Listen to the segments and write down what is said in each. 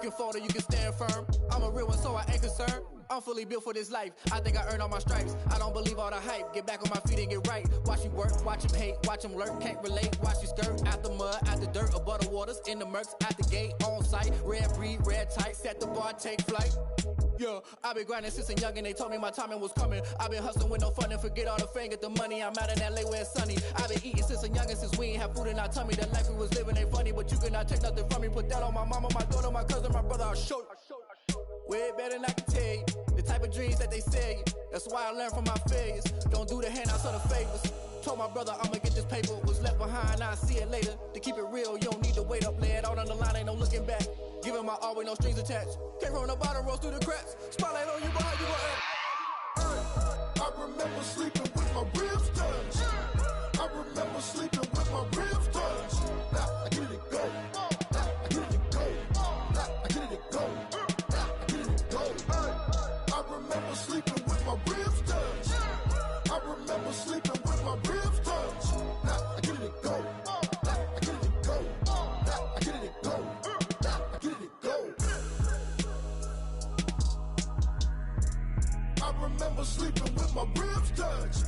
can fold or you can stand firm. I'm a real one, so I ain't concerned. I'm fully built for this life. I think I earned all my stripes. I don't believe all the hype. Get back on my feet and get right. Watch you work, watch him hate, watch him lurk. Can't relate, watch you skirt. Out the mud, out the dirt, above the waters, in the murks, out the gate, on site. Red breed, red tight, set the bar, take flight. Yeah, I been grinding since a youngin', they told me my timing was coming. I been hustling with no fun and forget all the fame, get the money. I'm out in LA where it's sunny. I been eating since a youngin', since we ain't have food in our tummy. The life we was living ain't funny, but you cannot take nothing from me. Put that on my mama, my daughter, my cousin, my brother, I'll show you. Way better than I can tell you. The type of dreams that they sell you. That's why I learned from my failures. Don't do the handouts or the favors. Told my brother I'ma get this paper. Was left behind, I'll see it later. To keep it real, you don't need to wait up. Lay it out on the line, ain't no looking back. Giving my all with no strings attached. Came from the bottom, rose through the cracks. Spotlight on you, behind you gon' I remember sleeping with my ribs touched. I remember sleeping with my ribs touched. Now I get it go. Now I get it go. Now I get it go. Now I get it go. I remember sleeping with my ribs touched. I remember sleeping with my ribs touched. Now I get it go. Now I get it go. Now I get it go. Now I get it go. I remember sleeping with my ribs touched.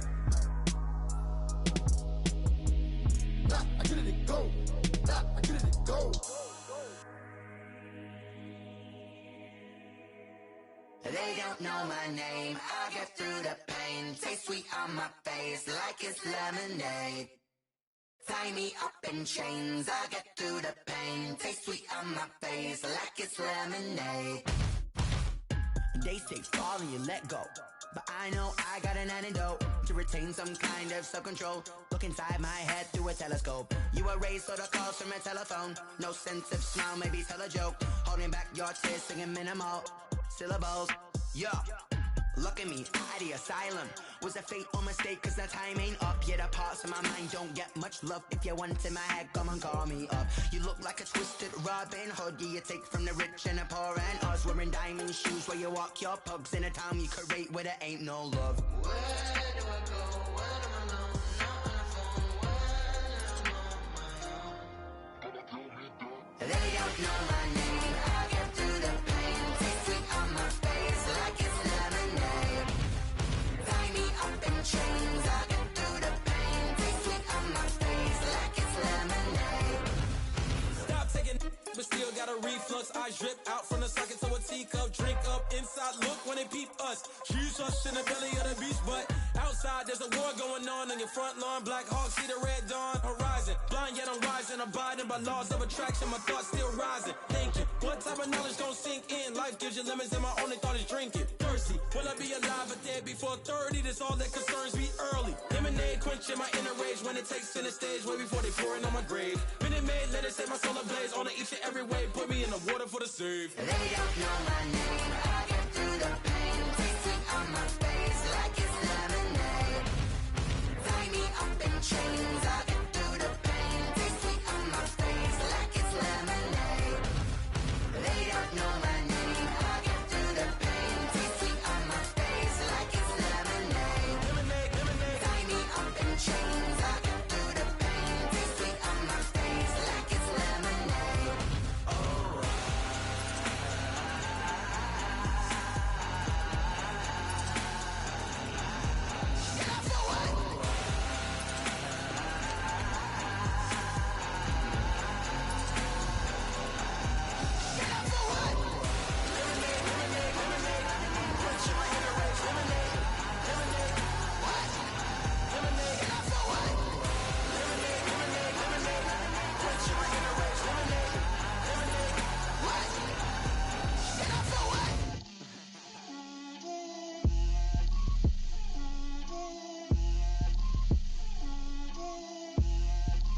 Now I get it go. Now I get it go. They don't know my name, I get through the pain. Taste sweet on my face like it's lemonade. Tie me up in chains, I get through the pain. Taste sweet on my face like it's lemonade. They say fall and you let go, but I know I got an antidote to retain some kind of self-control. Look inside my head through a telescope. You erase all the calls from a telephone. No sense of smile, maybe tell a joke. Holding back your tears, singing minimal syllables. Yeah, look at me, out the asylum. Was a fate or mistake, cause the time ain't up. Yeah, the parts of my mind don't get much love. If you want in my head, come and call me up. You look like a twisted Robin Hood. Yeah, you take from the rich and the poor and us. Wearing diamond shoes where you walk your pugs. In a town you create where there ain't no love. Where do I go? When I'm alone? Not on the phone. When I'm on my own. They don't know my name. I get through the pain. Taste sweet on my face like it's lemonade. Tie me up in chains. I get through the pain. Taste sweet on my face like it's lemonade. Stop taking, but still got a reflux. Eyes drip out from the socket to a teacup. Drink up inside, look when they peep us. Shoes us in the belly of the beast, but outside there's a war going on your front lawn. Black Hawk, see the red dawn horizon. Blind yet I'm rising, abiding by laws of attraction. My thoughts still rising. Thinking, what type of knowledge gon' sink in? Life gives you lemons and my only thought is drinking. Thirsty, will I be alive or dead before 30? That's all that concerns me early. Lemonade quenching my inner rage when it takes center stage way before they pour it on my grave. Minute Maid, let it set my soul ablaze on each and every way. Put me in the water for the save. They don't know my name. I get through the pain. Taste sweet on my face like it's lemonade. Tie me up in chains. I get through the pain. Taste sweet on my face like it's lemonade. They don't know my name. I get through the pain. Taste sweet on my face like it's lemonade. Lemonade, lemonade. Tie me up in chains. I get through the pain. Taste sweet on my face like it's lemonade.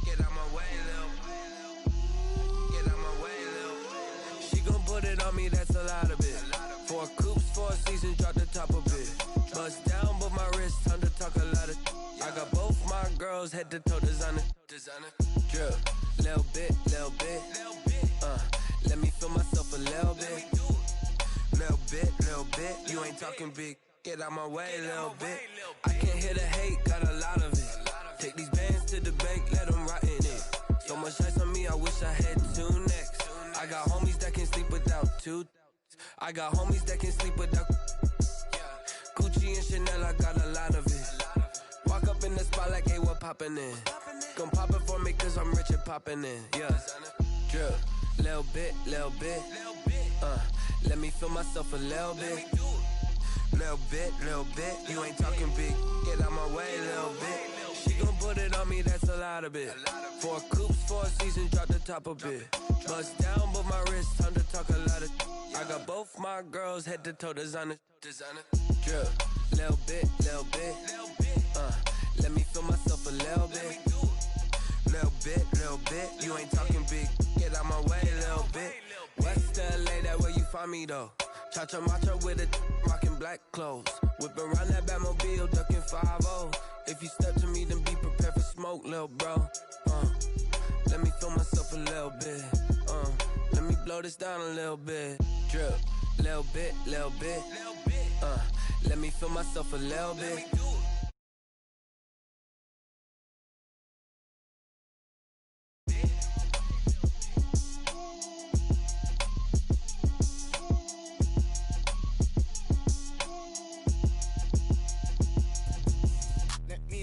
Get out my way, Lil. Get out my way, Lil. She gon' put it on me, that's a lot of it. 4 coops, 4 seasons, drop the top a bit. Bust down, but my wrist, time to talk a lot of. I got both my girls, head to toe designer. Drip, little bit, little bit. Let me feel myself a little bit. Little bit, you ain't talking big. Get out my way, little bit. I can't hear the hate, got a lot of it. Take these bands to the bank, let them rot in it. So much ice on me, I wish I had 2 necks. I I got homies that can sleep without two. I got homies that can sleep without. Gucci and Chanel, I got a lot of it. Walk up in the spot like, hey, what poppin' in? Gon' pop it for me cause I'm rich and poppin' in. Yeah, drip, little bit. Let me feel myself a little bit. Little bit, you ain't talking big. Get out my way, little bit. She gon' put it on me, that's a lot of it. 4 coops, 4 seasons, drop the top a bit. Bust down, but my wrist, time to talk a lot of. I got both my girls, head to toe designer. Drip, little bit. Let me feel myself a little bit. Little bit, you ain't talking big. Get out my way, little bit. West LA, that where you find me though. Cha-cha matcha with a rockin' black clothes. Whip around that Batmobile, ducking 5-0. If you step to me, then be prepared for smoke, lil' bro. Let me feel myself a little bit. Let me blow this down a little bit. Drip, little bit. Let me feel myself a little bit.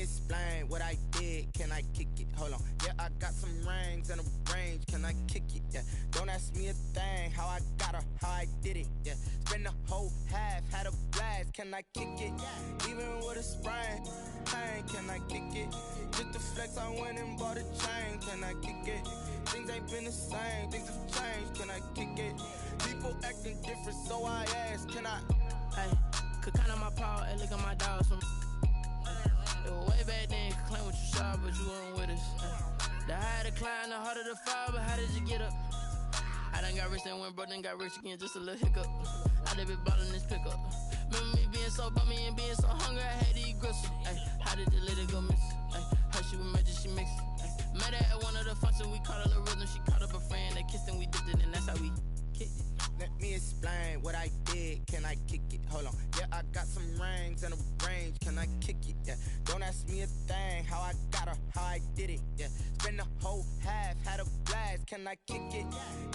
Explain what I did, can I kick it? Hold on, yeah, I got some rings and a range, can I kick it? Yeah, don't ask me a thing, how I got her, how I did it. Yeah, spend the whole half, had a blast, can I kick it? Even with a sprain, pain, can I kick it? Just to flex, I went and bought a chain, can I kick it? Things ain't been the same, things have changed, can I kick it? People acting different, so I ask, can I? Hey, could count on my power and look at my dogs from. It was way back then, could claim what you saw, but you weren't with us. The higher the climb, the harder the fall, but how did you get up? I done got rich and went broke, then got rich again, just a little hiccup. I done been ballin' this pickup. Remember me being so bummy and being so hungry, I had to eat gristle. Ay, how did the lady go miss? Ay, how she was magic, she mixed it. Met her at one of the functions, we caught a little rhythm, she caught up a friend, they kissed and we dipped it, and that's how we kicked it. Let me explain what I did, can I kick it? Hold on, yeah, I got some rings and a range, can I kick it? Yeah, don't ask me a thing, how I got her, how I did it. Yeah, spend the whole half, had a blast, can I kick it?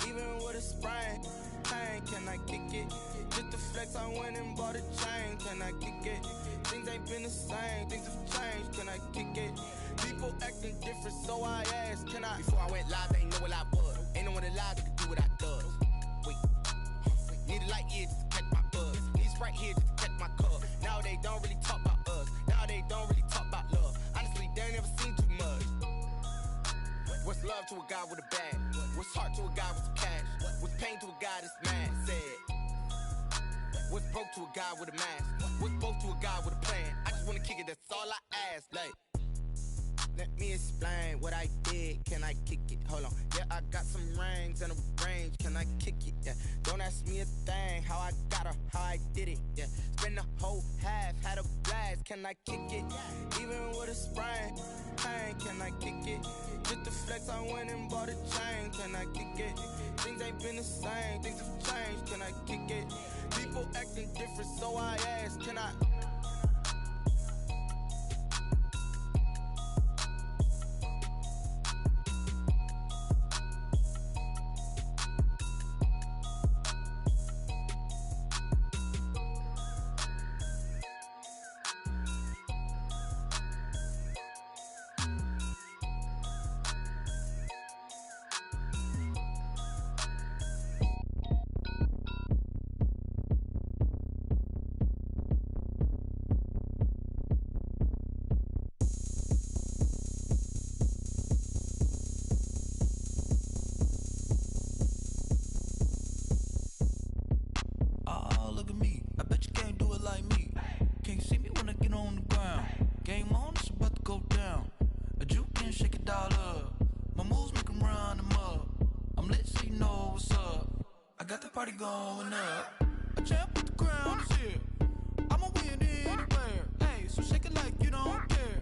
Even with a sprain, pain, can I kick it? Just to flex, I went and bought a chain, can I kick it? Things ain't been the same, things have changed, can I kick it? People acting different, so I asked, can I? Before I went live, they ain't know what I was. Ain't no one alive that could do what I does. Wait. Need a light here just to catch my buzz. Need Sprite here just to catch my cup. Now they don't really talk about us. Now they don't really talk about love. Honestly, they ain't never seen too much. What's love to a guy with a bag? What's heart to a guy with some cash? What's pain to a guy that's mad? Said. What's broke to a guy with a mask? What's broke to a guy with a plan? I just wanna kick it, that's all I ask. Like, let me explain what I did, can I kick it? Hold on, yeah, I got some rings and a range, can I kick it? Yeah, don't ask me a thing, how I got her, how I did it. Yeah, spend the whole half, had a blast, can I kick it? Even with a sprain, pain, can I kick it? Just to flex, I went and bought a chain, can I kick it? Things ain't been the same, things have changed, can I kick it? People acting different, so I ask, can I? Party going up. A champ with the crown is here. I'ma win anywhere. Hey, so shake it like you don't care.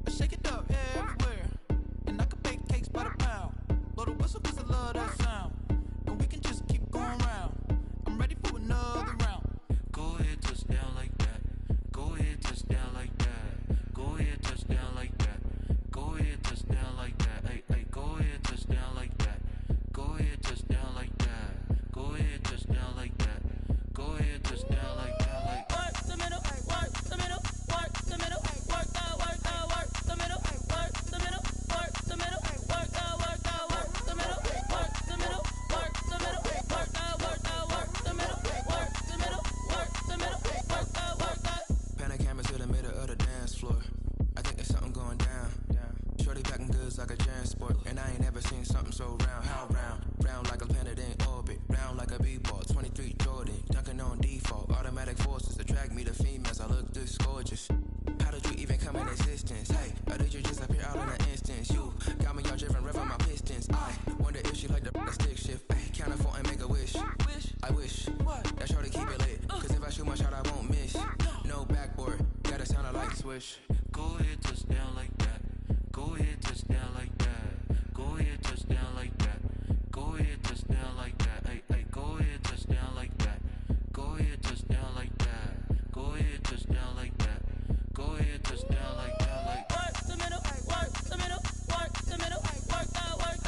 I shake it up everywhere. And I can bake cakes by the pound. Blow the whistle cause I love that sound. And we can just keep going round. I'm ready for another round. Go ahead, touch down like that. Go ahead, touch down like that. Go ahead, touch down like that. Go ahead, touch down like that. Hey, hey, go ahead, touch down like that. Go ahead, touch down like that. like me, the females, I look this gorgeous. How did you even come in existence? Hey, or did you just appear out in an instance? You got me all driven, revving my pistons. I wonder if she like the stick shift. Ay, count a 4 and make a wish. I wish that shorty keep it lit. Cause if I shoot my shot, I won't miss. No backboard, gotta sound like swish. Go ahead, touchdown like that. Go ahead, touchdown like that. Go ahead, touchdown like that. Go ahead, touchdown like that. Ay, ay, go ahead, touchdown like that. Go ahead, touchdown like that. Go ahead, touchdown like that. Go ahead, touchdown like that. Like work the middle, work the middle, work the middle, work the middle, work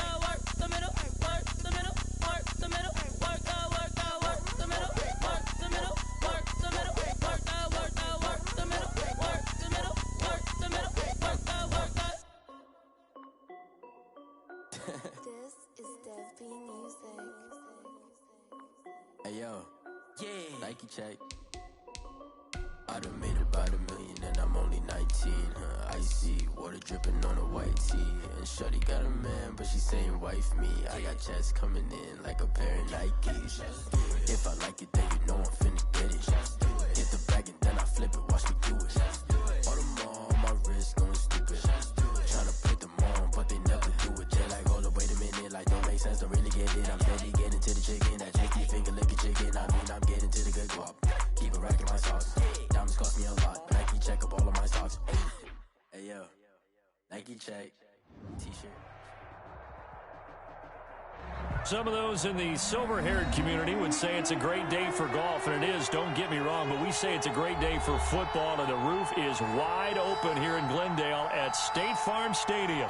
the middle, work the middle, work the middle, work the middle, work the middle, work the middle, work the middle, work the middle, work the. This is Dev B Music. Hey yo, yeah, Nike check. I done made about $1 million and I'm only 19, huh? Icy, water dripping on a white tee. And shorty got a man, but she saying wife me. I got checks coming in like a pair of Nikes. If I like it, then you know I'm finna get it. Get the bag and then I flip it, watch me do it. All them on my wrist going stupid. Tryna put them on, but they never do it. They're like, hold up, wait a minute, like don't make sense, don't really get it. I'm steady getting to the chicken, that jakey finger licking chicken. I mean, I'm getting to the good guap. Keep it racking my sauce. Diamonds cost me a lot. Nike check up all of my stocks. Hey yo, Nike check. T-shirt. Some of those in the silver-haired community would say it's a great day for golf, and it is, don't get me wrong, but we say it's a great day for football, and the roof is wide open here in Glendale at State Farm Stadium.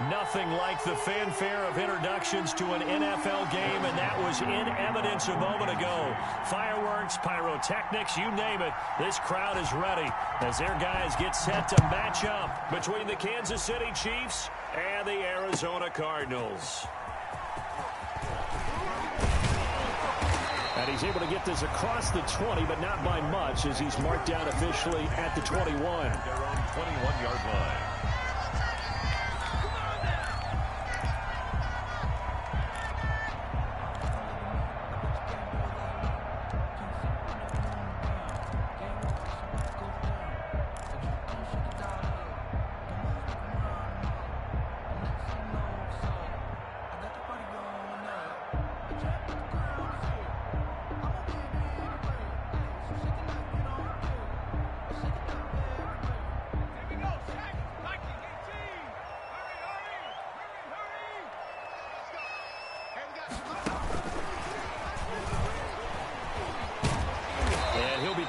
Nothing like the fanfare of introductions to an NFL game, and that was in evidence a moment ago. Fireworks, pyrotechnics, you name it. This crowd is ready as their guys get set to match up between the Kansas City Chiefs and the Arizona Cardinals. And he's able to get this across the 20, but not by much, as he's marked down officially at the 21. Their own 21-yard line.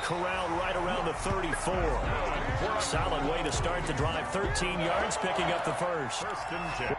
Corralled right around the 34. Solid way to start the drive. 13 yards, picking up the first. First and 10.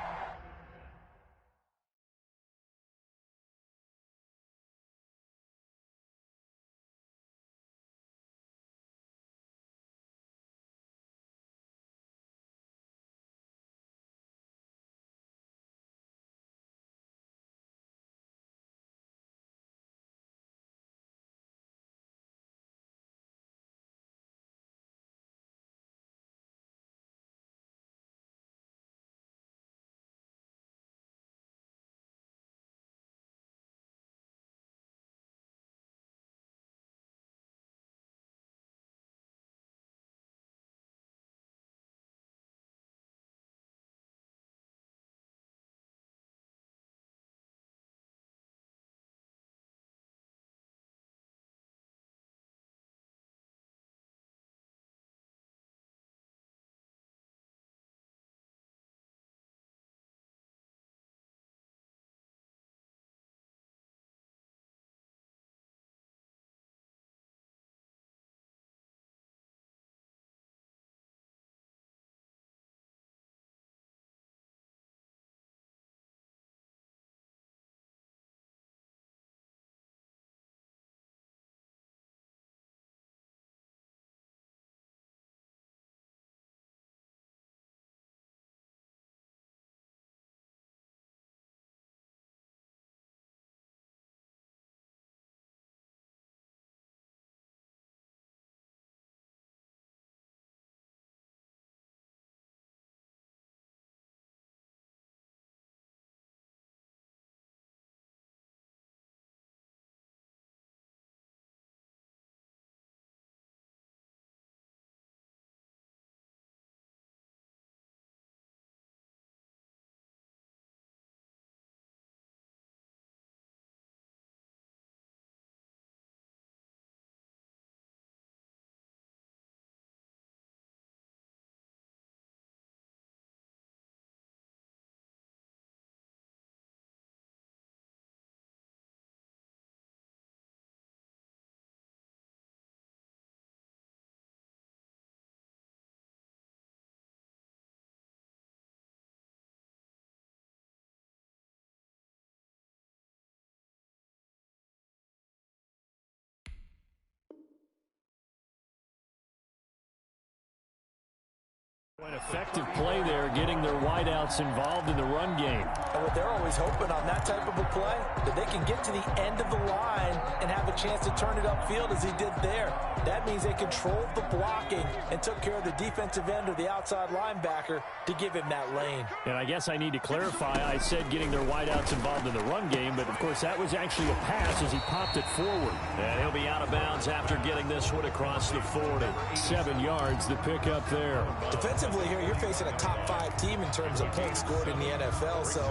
An effective play there, getting their wideouts involved in the run game. And what they're always hoping on that type of a play, that they can get to the end of the line and have a chance to turn it upfield as he did there. That means they controlled the blocking and took care of the defensive end or the outside linebacker to give him that lane. And I guess I need to clarify, I said getting their wideouts involved in the run game, but of course that was actually a pass as he popped it forward. And he'll be out of bounds after getting this one across the 40. 7 yards, the pickup there. Defensively here, you're facing a top 5 team in terms of points scored in the NFL, so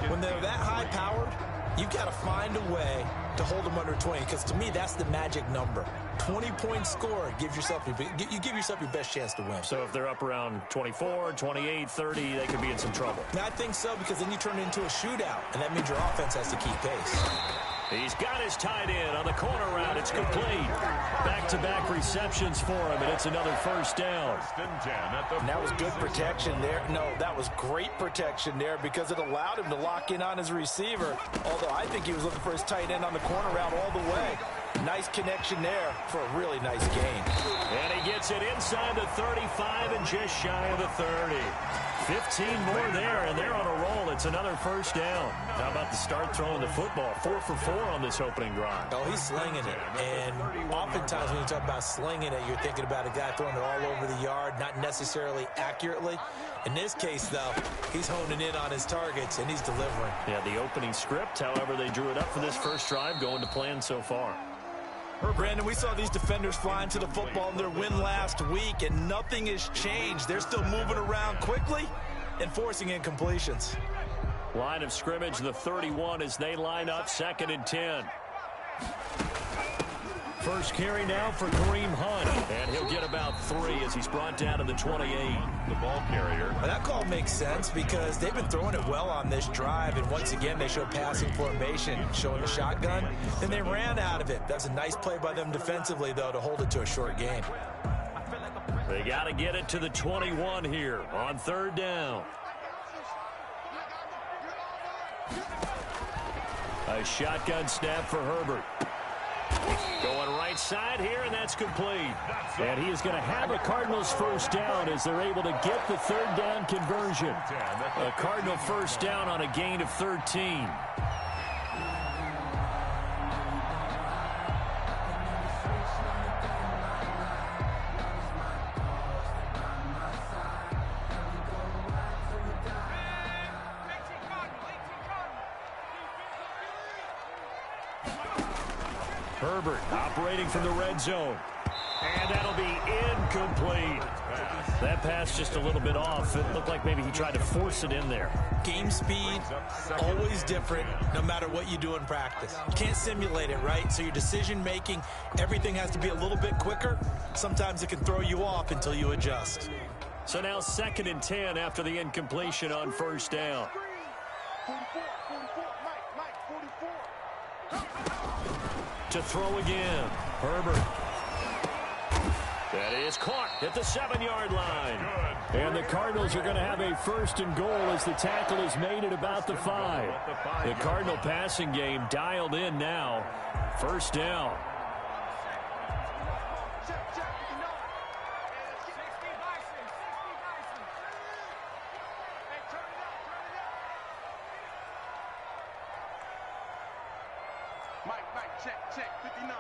when they're that high-powered, you've got to find a way to hold them under 20, because to me, that's the magic number. 20 points scored, you give yourself your best chance to win. So if they're up around 24, 28, 30, they could be in some trouble. I think so, because then you turn it into a shootout, and that means your offense has to keep pace. He's got his tight end on the corner route. It's complete. Back-to-back receptions for him, and it's another first down. And that was good protection there. No, that was great protection there because it allowed him to lock in on his receiver, although I think he was looking for his tight end on the corner route all the way. Nice connection there for a really nice gain. And he gets it inside the 35 and just shy of the 30. 15 more there, and they're on a roll. It's another first down. How about the start throwing the football? 4 for 4 on this opening drive. Oh, he's slinging it. And oftentimes when you talk about slinging it, you're thinking about a guy throwing it all over the yard, not necessarily accurately. In this case, though, he's honing in on his targets, and he's delivering. Yeah, the opening script, however, they drew it up for this first drive, going to plan so far. Brandon, we saw these defenders flying to the football in their win last week, and nothing has changed. They're still moving around quickly and forcing incompletions. Line of scrimmage, the 31 as they line up, 2nd and 10. First carry now for Kareem Hunt, and he'll get about 3 as he's brought down to the 28. The ball carrier. Well, that call makes sense because they've been throwing it well on this drive, and once again they showed passing formation, showing the shotgun, and they ran out of it. That's a nice play by them defensively, though, to hold it to a short gain. They got to get it to the 21 here on 3rd down. A shotgun snap for Herbert. Going right side here, and that's complete. And he is going to have a Cardinals first down as they're able to get the 3rd down conversion. A Cardinal first down on a gain of 13. Herbert operating from the red zone. And that'll be incomplete. That pass just a little bit off. It looked like maybe he tried to force it in there. Game speed, always different, no matter what you do in practice. You can't simulate it, right? So your decision-making, everything has to be a little bit quicker. Sometimes it can throw you off until you adjust. So now 2nd and 10 after the incompletion on first down. To throw again, Herbert. That is caught at the 7-yard line. And the Cardinals are going to have a 1st and goal as the tackle is made at about the 5. The Cardinal passing game dialed in now. 1st down. Check, 59.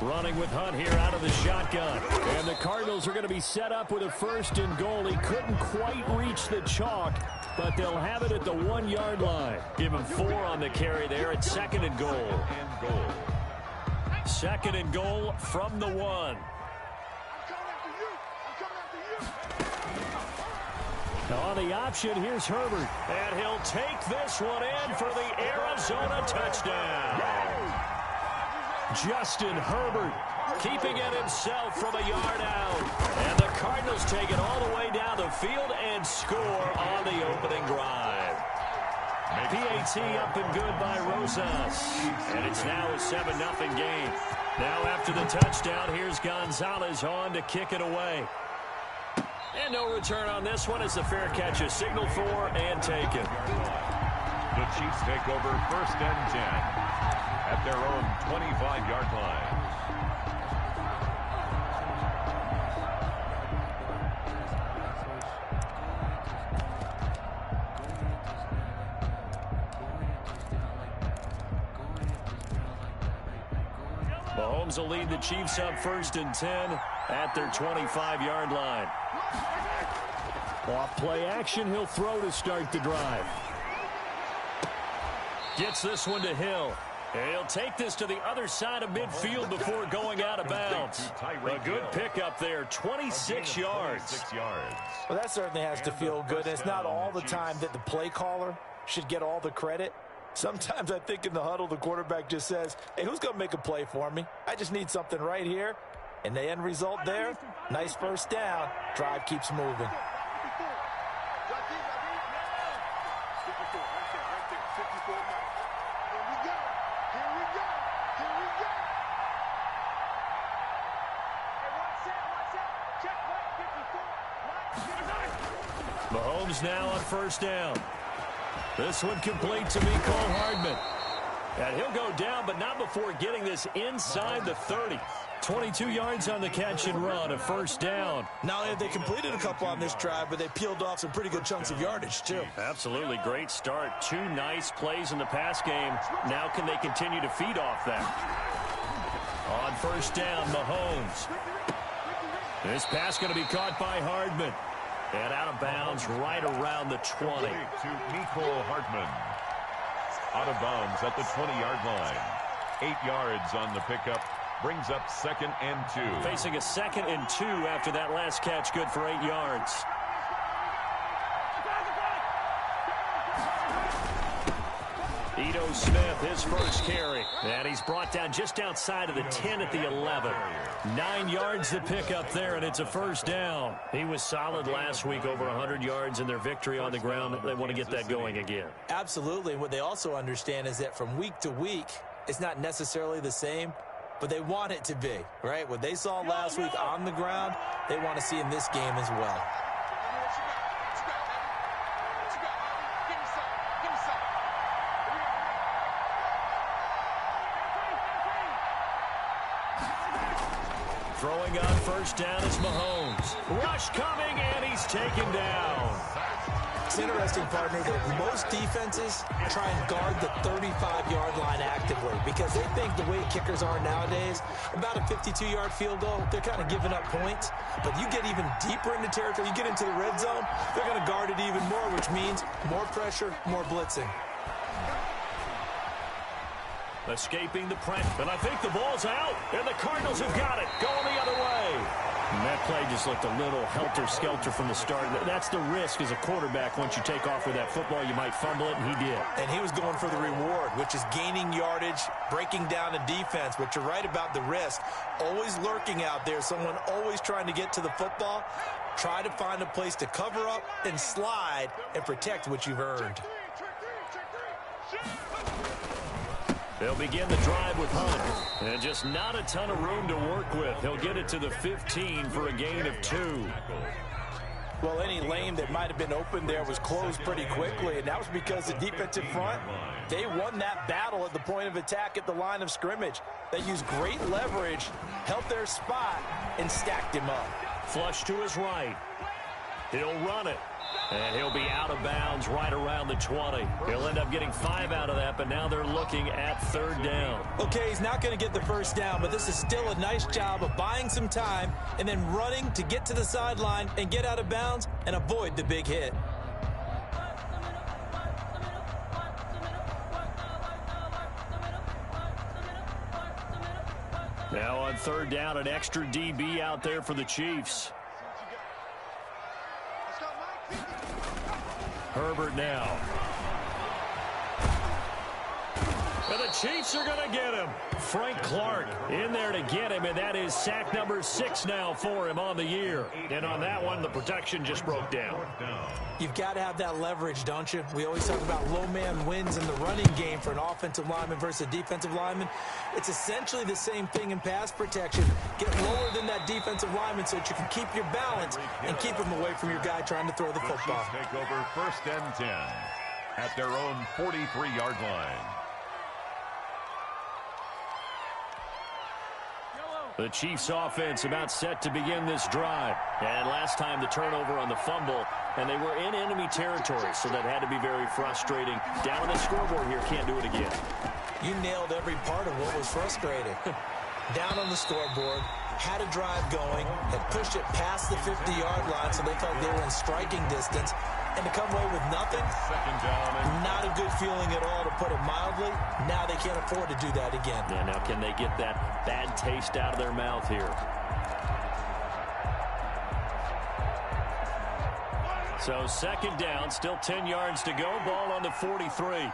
Running with Hunt here out of the shotgun. And the Cardinals are going to be set up with a 1st and goal. He couldn't quite reach the chalk, but they'll have it at the 1-yard line. Give him 4 on the carry there at 2nd and goal. 2nd and goal from the 1. On the option, here's Herbert. And he'll take this one in for the Arizona touchdown. Justin Herbert keeping it himself from a yard out. And the Cardinals take it all the way down the field and score on the opening drive. PAT up and good by Rosas. And it's now a 7-0 game. Now after the touchdown, here's Gonzalez on to kick it away. And no return on this one as the fair catch is signaled for and taken. The Chiefs take over 1st and 10 at their own 25-yard line. Mahomes will lead the Chiefs up 1st and 10 at their 25-yard line. Off play action, he'll throw to start the drive. Gets this one to Hill. And he'll take this to the other side of midfield before going out of bounds. A good pickup there, 26 yards. Well, that certainly has to feel good. It's not all the time that the play caller should get all the credit. Sometimes I think in the huddle, the quarterback just says, hey, who's going to make a play for me? I just need something right here. And the end result there, nice first down. Drive keeps moving. Mahomes now on 1st down. This one complete to Mecole Hardman. And he'll go down, but not before getting this inside the 30. 22 yards on the catch and run, a 1st down. Not only have they completed a couple on this drive, but they peeled off some pretty good chunks of yardage, too. Absolutely great start. 2 nice plays in the pass game. Now can they continue to feed off that? On 1st down, Mahomes. This pass going to be caught by Hardman. And out of bounds right around the 20. To Mecole Hardman. Out of bounds at the 20-yard line. 8 yards on the pickup. Brings up 2nd and 2. Facing a 2nd and 2 after that last catch. Good for 8 yards. Ito Smith, his first carry. And he's brought down just outside of the 10 at the 11. 9 yards to pick up there, and it's a 1st down. He was solid last week, over 100 yards in their victory on the ground. They want to get that going again. Absolutely. What they also understand is that from week to week, it's not necessarily the same, but they want it to be, right? What they saw last week on the ground, they want to see in this game as well. Throwing on 1st down is Mahomes. Rush coming, and he's taken down. It's interesting, partner, that most defenses try and guard the 35-yard line actively because they think the way kickers are nowadays, about a 52-yard field goal, they're kind of giving up points. But you get even deeper into territory, you get into the red zone, they're going to guard it even more, which means more pressure, more blitzing. Escaping the press, and I think the ball's out, and the Cardinals have got it, going the other way. And that play just looked a little helter-skelter from the start. That's the risk as a quarterback. Once you take off with that football, you might fumble it, and he did. And he was going for the reward, which is gaining yardage, breaking down a defense, but you're right about the risk. Always lurking out there, someone always trying to get to the football. Try to find a place to cover up and slide and protect what you've earned. They'll begin the drive with Hunt. And just not a ton of room to work with. He'll get it to the 15 for a gain of 2. Well, any lane that might have been open there was closed pretty quickly, and that was because the defensive front, they won that battle at the point of attack at the line of scrimmage. They used great leverage, held their spot, and stacked him up. Flush to his right. He'll run it. And he'll be out of bounds right around the 20. He'll end up getting 5 out of that, but now they're looking at 3rd down. Okay, he's not going to get the 1st down, but this is still a nice job of buying some time and then running to get to the sideline and get out of bounds and avoid the big hit. Now on 3rd down, an extra DB out there for the Chiefs. Herbert now. And the Chiefs are going to get him. Frank Clark in there to get him, and that is sack number 6 now for him on the year. And on that one, the protection just broke down. You've got to have that leverage, don't you? We always talk about low man wins in the running game for an offensive lineman versus a defensive lineman. It's essentially the same thing in pass protection. Get lower than that defensive lineman so that you can keep your balance and keep him away from your guy trying to throw the football. The Chiefs take over 1st and 10 at their own 43-yard line. The Chiefs offense about set to begin this drive. And last time the turnover on the fumble, and they were in enemy territory, so that had to be very frustrating. Down on the scoreboard here, can't do it again. You nailed every part of what was frustrating. down on the scoreboard, had a drive going, had pushed it past the 50-yard line so they felt they were in striking distance, and to come away with nothing, not a good feeling at all, to put it mildly. Now they can't afford to do that again. Yeah, now can they get that bad taste out of their mouth here? So second down, still 10 yards to go. Ball on the 43.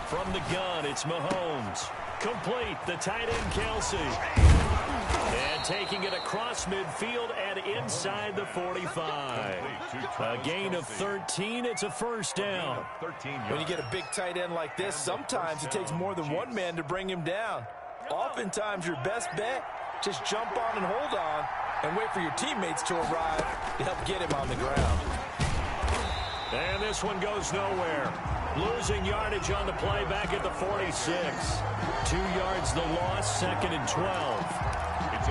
From the gun, it's Mahomes. Complete, the tight end, Kelsey. And taking it across midfield and inside the 45. A gain of 13, it's a first down. When you get a big tight end like this, sometimes it takes more than one man to bring him down. Oftentimes, your best bet, just jump on and hold on and wait for your teammates to arrive to help get him on the ground. And this one goes nowhere. Losing yardage on the play back at the 46. 2 yards the loss, 2nd and 12.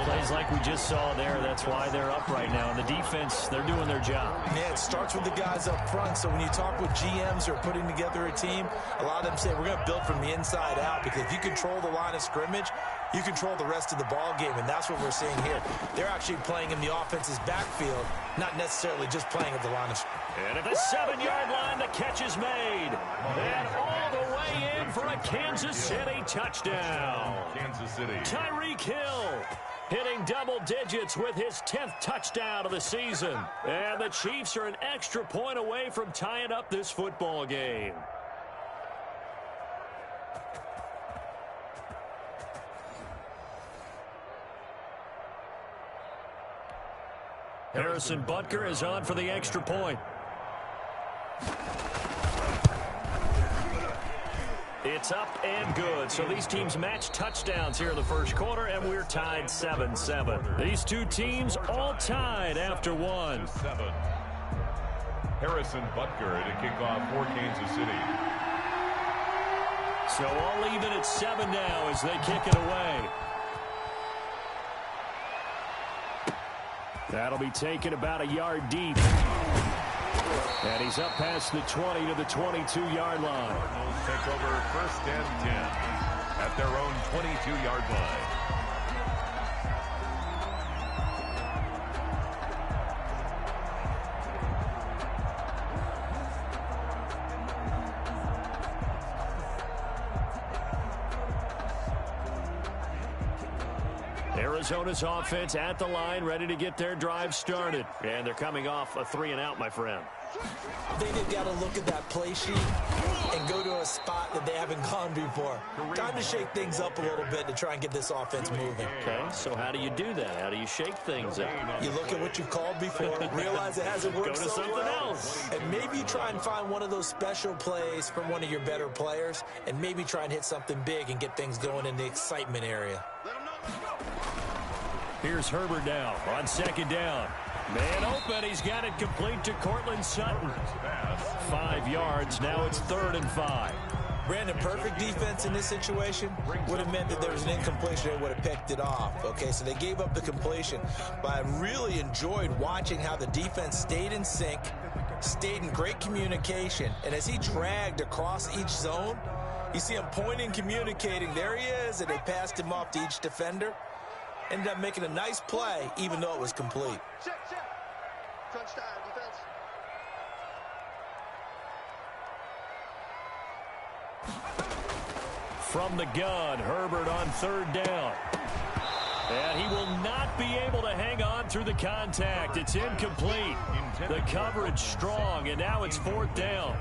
Plays like we just saw there. That's why they're up right now. And the defense, they're doing their job. Yeah, it starts with the guys up front. So when you talk with GMs who are putting together a team, a lot of them say we're going to build from the inside out, because if you control the line of scrimmage, you control the rest of the ball game, and that's what we're seeing here. They're actually playing in the offense's backfield, not necessarily just playing at the line of scrimmage. And at the 7-yard line, the catch is made. And all the way in for a Kansas City touchdown. Kansas City. Tyreek Hill hitting double digits with his 10th touchdown of the season. And the Chiefs are an extra point away from tying up this football game. Harrison Butker is on for the extra point. It's up and good. So these teams match touchdowns here in the first quarter, and we're tied 7-7. These two teams all tied after one. Harrison Butker to kick off for Kansas City. So all even at 7 now as they kick it away. That'll be taken about a yard deep. And he's up past the 20 to the 22-yard line. Cardinals take over 1st and 10 at their own 22-yard line. Arizona's offense at the line, ready to get their drive started. And they're coming off a 3-and-out, my friend. They've got to look at that play sheet and go to a spot that they haven't gone before. Time to shake things up a little bit to try and get this offense moving. Okay, so how do you do that? How do you shake things up? You look at what you've called before, realize it hasn't worked Go to something else. And maybe try and find one of those special plays from one of your better players, and maybe try and hit something big and get things going in the excitement area. Here's Herbert now on 2nd down. Man open, he's got it complete to Cortland Sutton. 5 yards, now it's 3rd and 5. Brandon, perfect defense in this situation would have meant that there was an incompletion. They would have picked it off. Okay, so they gave up the completion. But I really enjoyed watching how the defense stayed in sync, stayed in great communication. And as he dragged across each zone, you see him pointing, communicating. There he is, and they passed him off to each defender. Ended up making a nice play, even though it was complete. Touchdown, defense. From the gun, Herbert on 3rd down. And he will not be able to hang on through the contact. It's incomplete. The coverage strong, and now it's 4th down.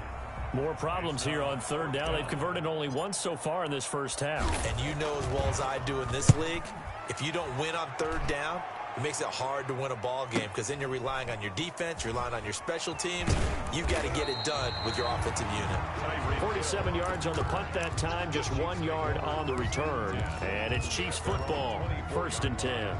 More problems here on 3rd down. They've converted only once so far in this first half. And you know as well as I do in this league, if you don't win on 3rd down, it makes it hard to win a ball game, because then you're relying on your defense, you're relying on your special teams. You've got to get it done with your offensive unit. 47 yards on the punt that time, just 1 yard on the return. And it's Chiefs football, 1st and 10.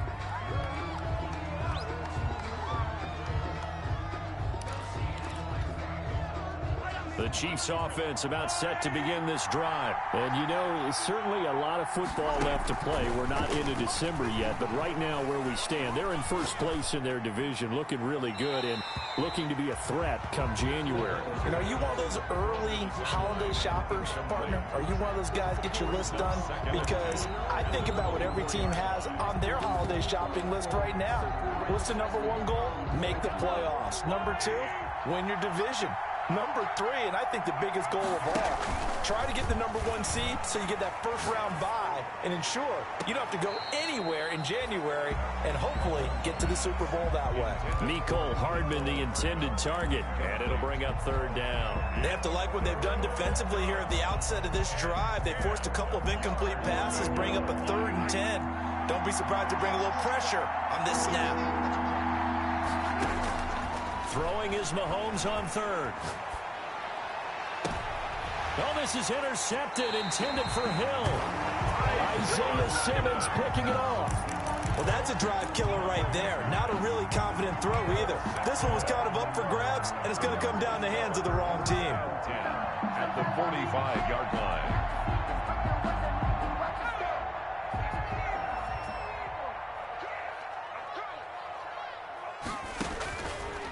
The Chiefs offense about set to begin this drive. And you know, certainly a lot of football left to play. We're not into December yet, but right now where we stand, they're in first place in their division, looking really good and looking to be a threat come January. And are you one of those early holiday shoppers, partner? Are you one of those guys get your list done? Because I think about what every team has on their holiday shopping list right now. What's the number one goal? Make the playoffs. Number two, win your division. Number three, and I think the biggest goal of all, try to get the number one seed so you get that first round bye and ensure you don't have to go anywhere in January and hopefully get to the Super Bowl that way. Mecole Hardman, the intended target, and it'll bring up third down. They have to like what they've done defensively here at the outset of this drive. They forced a couple of incomplete passes, bring up a 3rd and 10. Don't be surprised to bring a little pressure on this snap. Throwing is Mahomes on third. Oh, this is intercepted, intended for Hill. Isaiah Simmons picking it off. Well, that's a drive killer right there. Not a really confident throw either. This one was kind of up for grabs, and it's going to come down the hands of the wrong team. At the 45-yard line.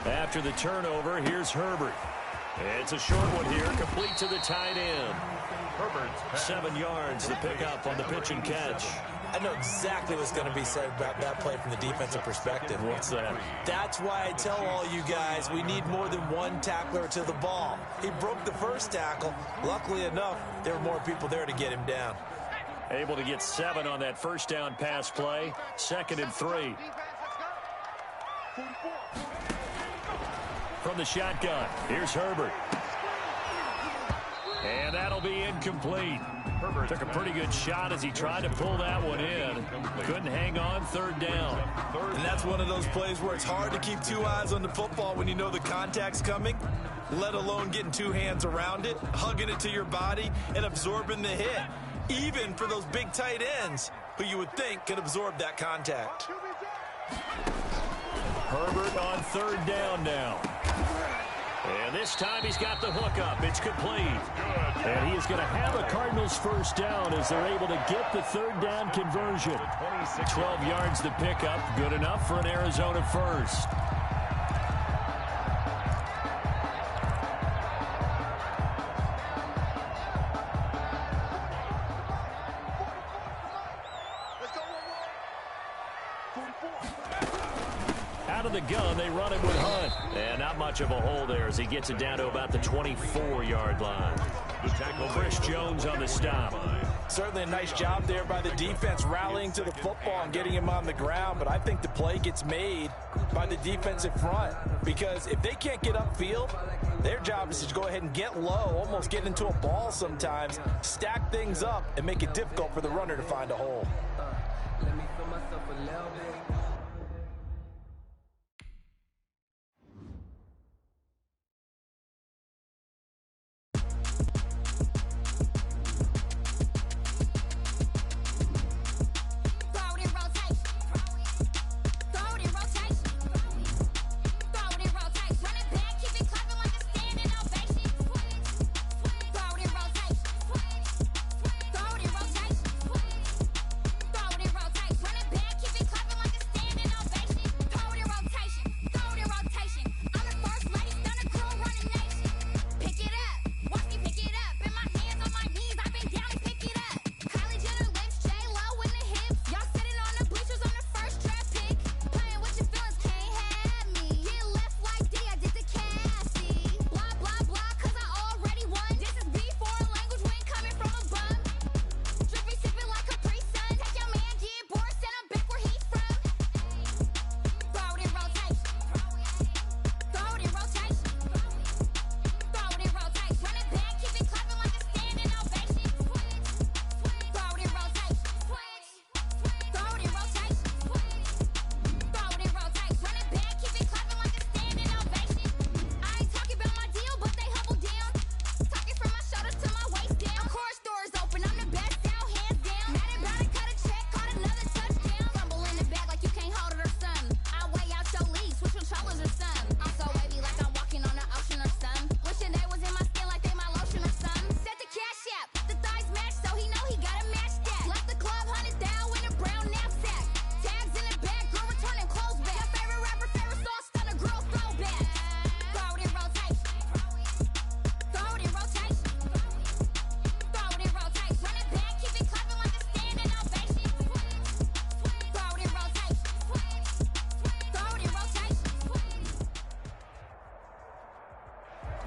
After the turnover, here's Herbert. It's a short one here, complete to the tight end. Herbert, 7 yards, the pickup on the pitch and catch. I know exactly what's going to be said about that play from the defensive perspective. What's that? That's why I tell all you guys we need more than one tackler to the ball. He broke the first tackle. Luckily enough, there were more people there to get him down. Able to get 7 on that first down pass play. 2nd and 3. From the shotgun, here's Herbert. And that'll be incomplete. Herbert took a pretty good shot as he tried to pull that one in. Couldn't hang on, 3rd down. And that's one of those plays where it's hard to keep 2 eyes on the football when you know the contact's coming, let alone getting 2 hands around it, hugging it to your body, and absorbing the hit. Even for those big tight ends who you would think could absorb that contact. Herbert on 3rd down now. And this time he's got the hook up. It's complete. And he is going to have a Cardinals first down as they're able to get the 3rd down conversion. 12 yards to pick up. Good enough for an Arizona first. Out of the gun, they run it with Hunt. And not much of a hole there as he gets it down to about the 24-yard line. The tackle, Chris Jones on the stop. Certainly a nice job there by the defense rallying to the football and getting him on the ground, but I think the play gets made by the defensive front because if they can't get upfield, their job is to go ahead and get low, almost get into a ball sometimes, stack things up, and make it difficult for the runner to find a hole. Let me feel myself a little bit.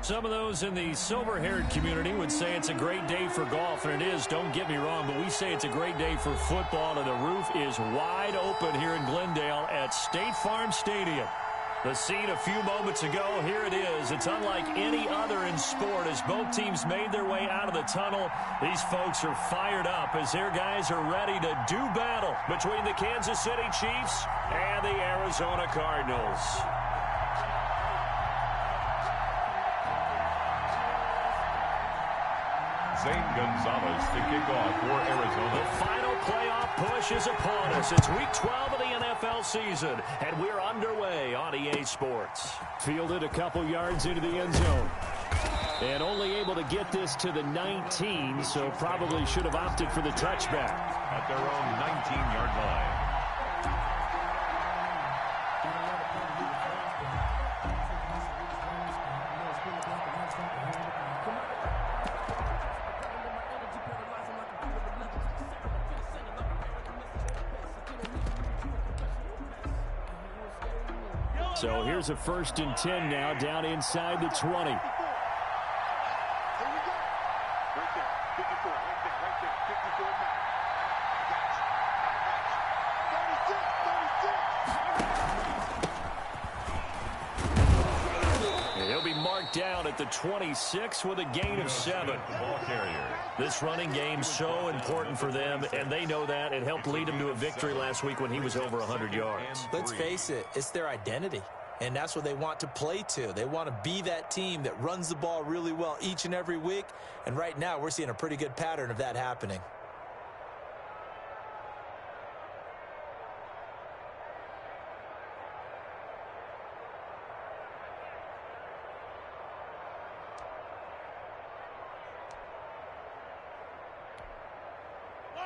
Some of those in the silver-haired community would say it's a great day for golf, and it is, don't get me wrong, but we say it's a great day for football, and the roof is wide open here in Glendale at State Farm Stadium. The scene a few moments ago, here it is. It's unlike any other in sport as both teams made their way out of the tunnel. These folks are fired up as their guys are ready to do battle between the Kansas City Chiefs and the Arizona Cardinals. Zane Gonzalez to kick off for Arizona. The final playoff push is upon us. It's week 12 of the NFL season, and we're underway on EA Sports. Fielded a couple yards into the end zone. And only able to get this to the 19, so probably should have opted for the touchback. At their own 19-yard line. So here's a 1st and 10 now, down inside the 20. He'll be marked down at the 26 with a gain of 7. Ball carrier. This running game so important for them, and they know that. It helped lead him to a victory last week when he was over 100 yards. Let's face it, it's their identity, and that's what they want to play to. They want to be that team that runs the ball really well each and every week, and right now we're seeing a pretty good pattern of that happening.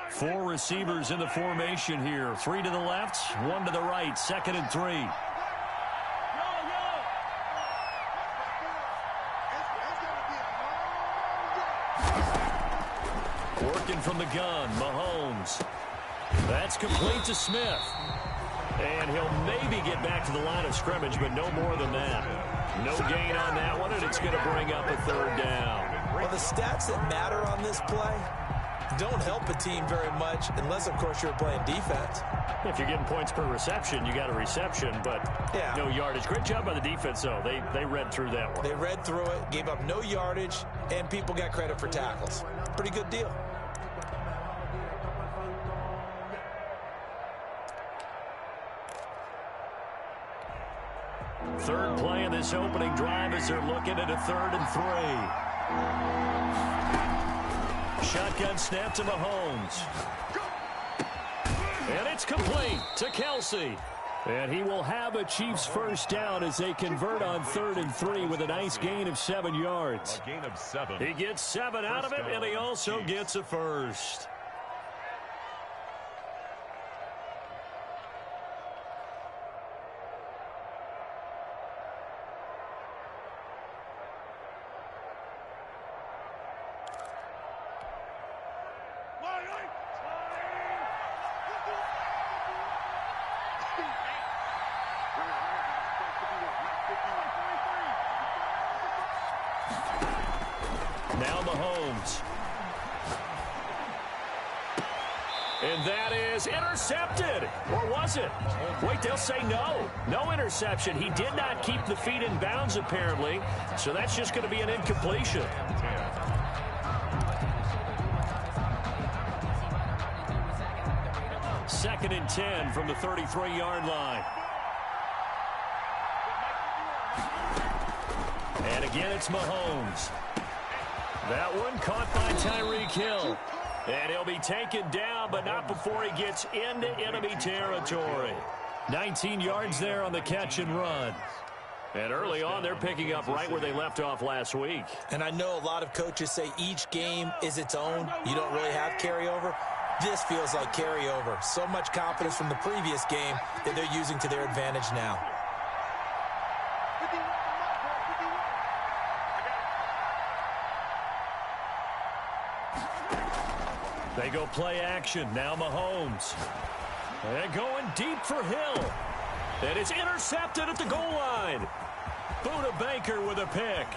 Four receivers in the formation here. 3 to the left, 1 to the right. 2nd and 3. Working from the gun, Mahomes. That's complete to Smith. And he'll maybe get back to the line of scrimmage, but no more than that. No gain on that one, and it's going to bring up a 3rd down. Well, the stats that matter on this play don't help a team very much unless, of course, you're playing defense. If you're getting points per reception, you got a reception, but no yardage. Great job by the defense, though. They read through that one. They read through it, gave up no yardage, and people got credit for tackles. Pretty good deal. Third play of this opening drive as they're looking at a 3rd and 3. Shotgun snap to Mahomes. And it's complete to Kelsey. And he will have a Chiefs 1st down as they convert on 3rd and 3 with a nice gain of 7 yards. A gain of 7. He gets 7 out of it, and he also gets a 1st. Now Mahomes. And that is intercepted. Or was it? Wait, they'll say no. No interception. He did not keep the feet in bounds, apparently. So that's just going to be an incompletion. Second and 10 from the 33-yard line. And again, it's Mahomes. That one caught by Tyreek Hill. And he'll be taken down, but not before he gets into enemy territory. 19 yards there on the catch and run. And early on, they're picking up right where they left off last week. And I know a lot of coaches say each game is its own. You don't really have carryover. This feels like carryover. So much confidence from the previous game that they're using to their advantage now. They go play action. Now Mahomes. And going deep for Hill. And it's intercepted at the goal line. Buda Baker with a pick.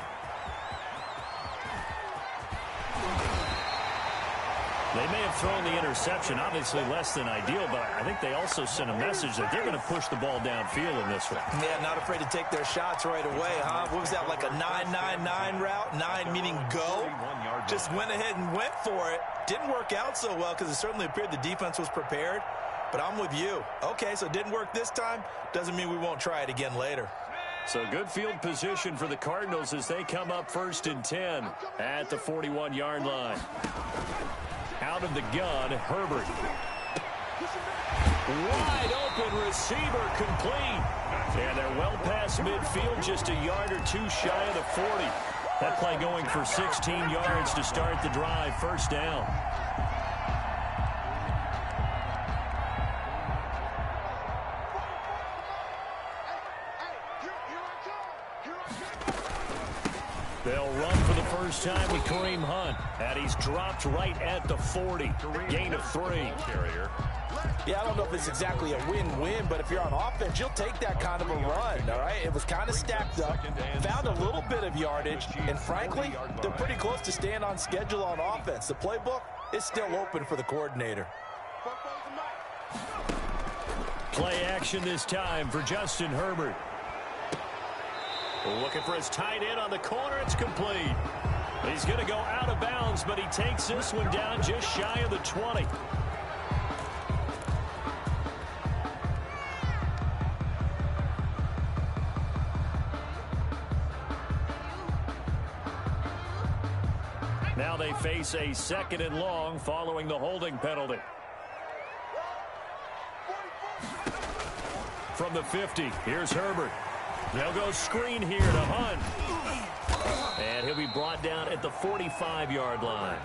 They may have thrown the interception, obviously less than ideal, but I think they also sent a message that they're going to push the ball downfield in this one. Yeah, not afraid to take their shots right away, huh? What was that, like a 9-9-9 route? 9 meaning go? Just went ahead and went for it. Didn't work out so well because it certainly appeared the defense was prepared. But I'm with you. Okay, so it didn't work this time. Doesn't mean we won't try it again later. So good field position for the Cardinals as they come up 1st and 10 at the 41-yard line. Out of the gun, Herbert. Wide open receiver complete. And they're well past midfield, just a yard or two shy of the 40. That play going for 16 yards to start the drive, 1st down. They'll run for the first time with Kareem Hunt. And he's dropped right at the 40. Gain of 3. Yeah, I don't know if it's exactly a win-win, but if you're on offense, you'll take that kind of a run, all right? It was kind of stacked up, found a little bit of yardage, and frankly, they're pretty close to staying on schedule on offense. The playbook is still open for the coordinator. Play action this time for Justin Herbert. Looking for his tight end on the corner. It's complete. He's going to go out of bounds, but he takes this one down just shy of the 20. Now they face a 2nd and long following the holding penalty. From the 50, here's Herbert. They'll go screen here to Hunt. And he'll be brought down at the 45-yard line.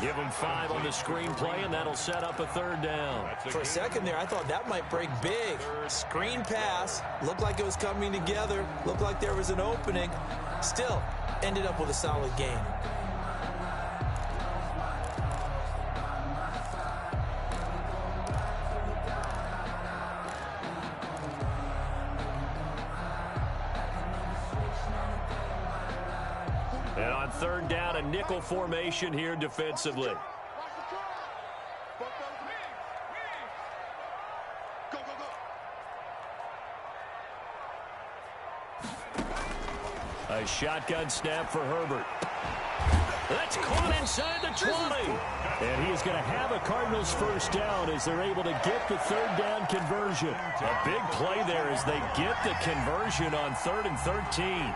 Give him 5 on the screen play, and that'll set up a 3rd down. For a second there, I thought that might break big. Screen pass. Looked like it was coming together. Looked like there was an opening. Still, ended up with a solid gain. And on 3rd down, a nickel formation here defensively. A shotgun snap for Herbert. That's caught inside the 20. And he is going to have a Cardinals 1st down as they're able to get the 3rd down conversion. A big play there as they get the conversion on 3rd and 13.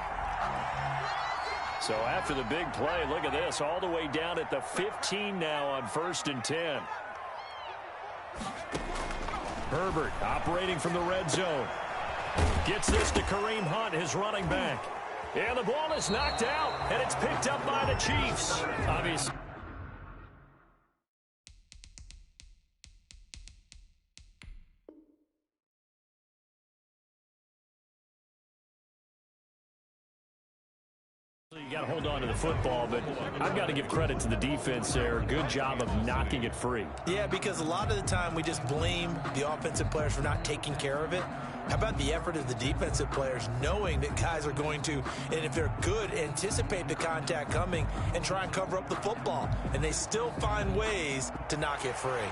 So after the big play, look at this, all the way down at the 15 now on 1st and 10. Herbert operating from the red zone. Gets this to Kareem Hunt, his running back. And the ball is knocked out, and it's picked up by the Chiefs. Obviously. You got to hold on to the football, but I've got to give credit to the defense there. Good job of knocking it free. Yeah, because a lot of the time we just blame the offensive players for not taking care of it. How about the effort of the defensive players knowing that guys are going to, and if they're good, anticipate the contact coming and try and cover up the football. And they still find ways to knock it free.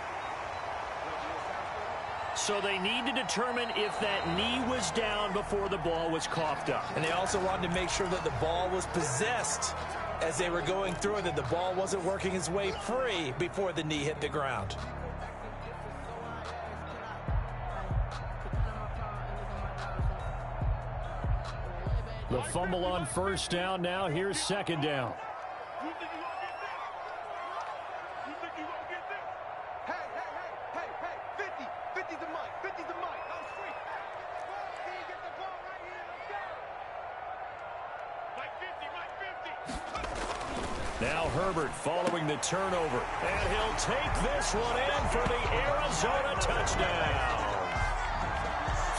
So they need to determine if that knee was down before the ball was coughed up. And they also wanted to make sure that the ball was possessed as they were going through it, that the ball wasn't working its way free before the knee hit the ground. The fumble on 1st down now. Here's 2nd down. Now Herbert following the turnover. And he'll take this one in for the Arizona touchdown.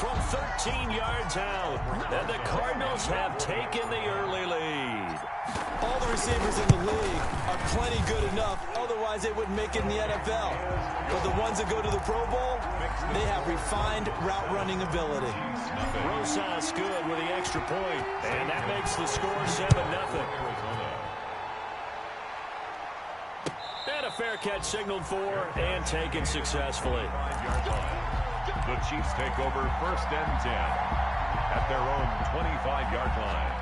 From 13 yards out. And the Cardinals have taken the early lead. All the receivers in the league are plenty good enough. Otherwise, they wouldn't make it in the NFL. But the ones that go to the Pro Bowl, they have refined route running ability. Rosas good with the extra point. And that makes the score 7-0. And a a fair catch signaled for and taken successfully. The Chiefs take over 1st and 10 at their own 25-yard line.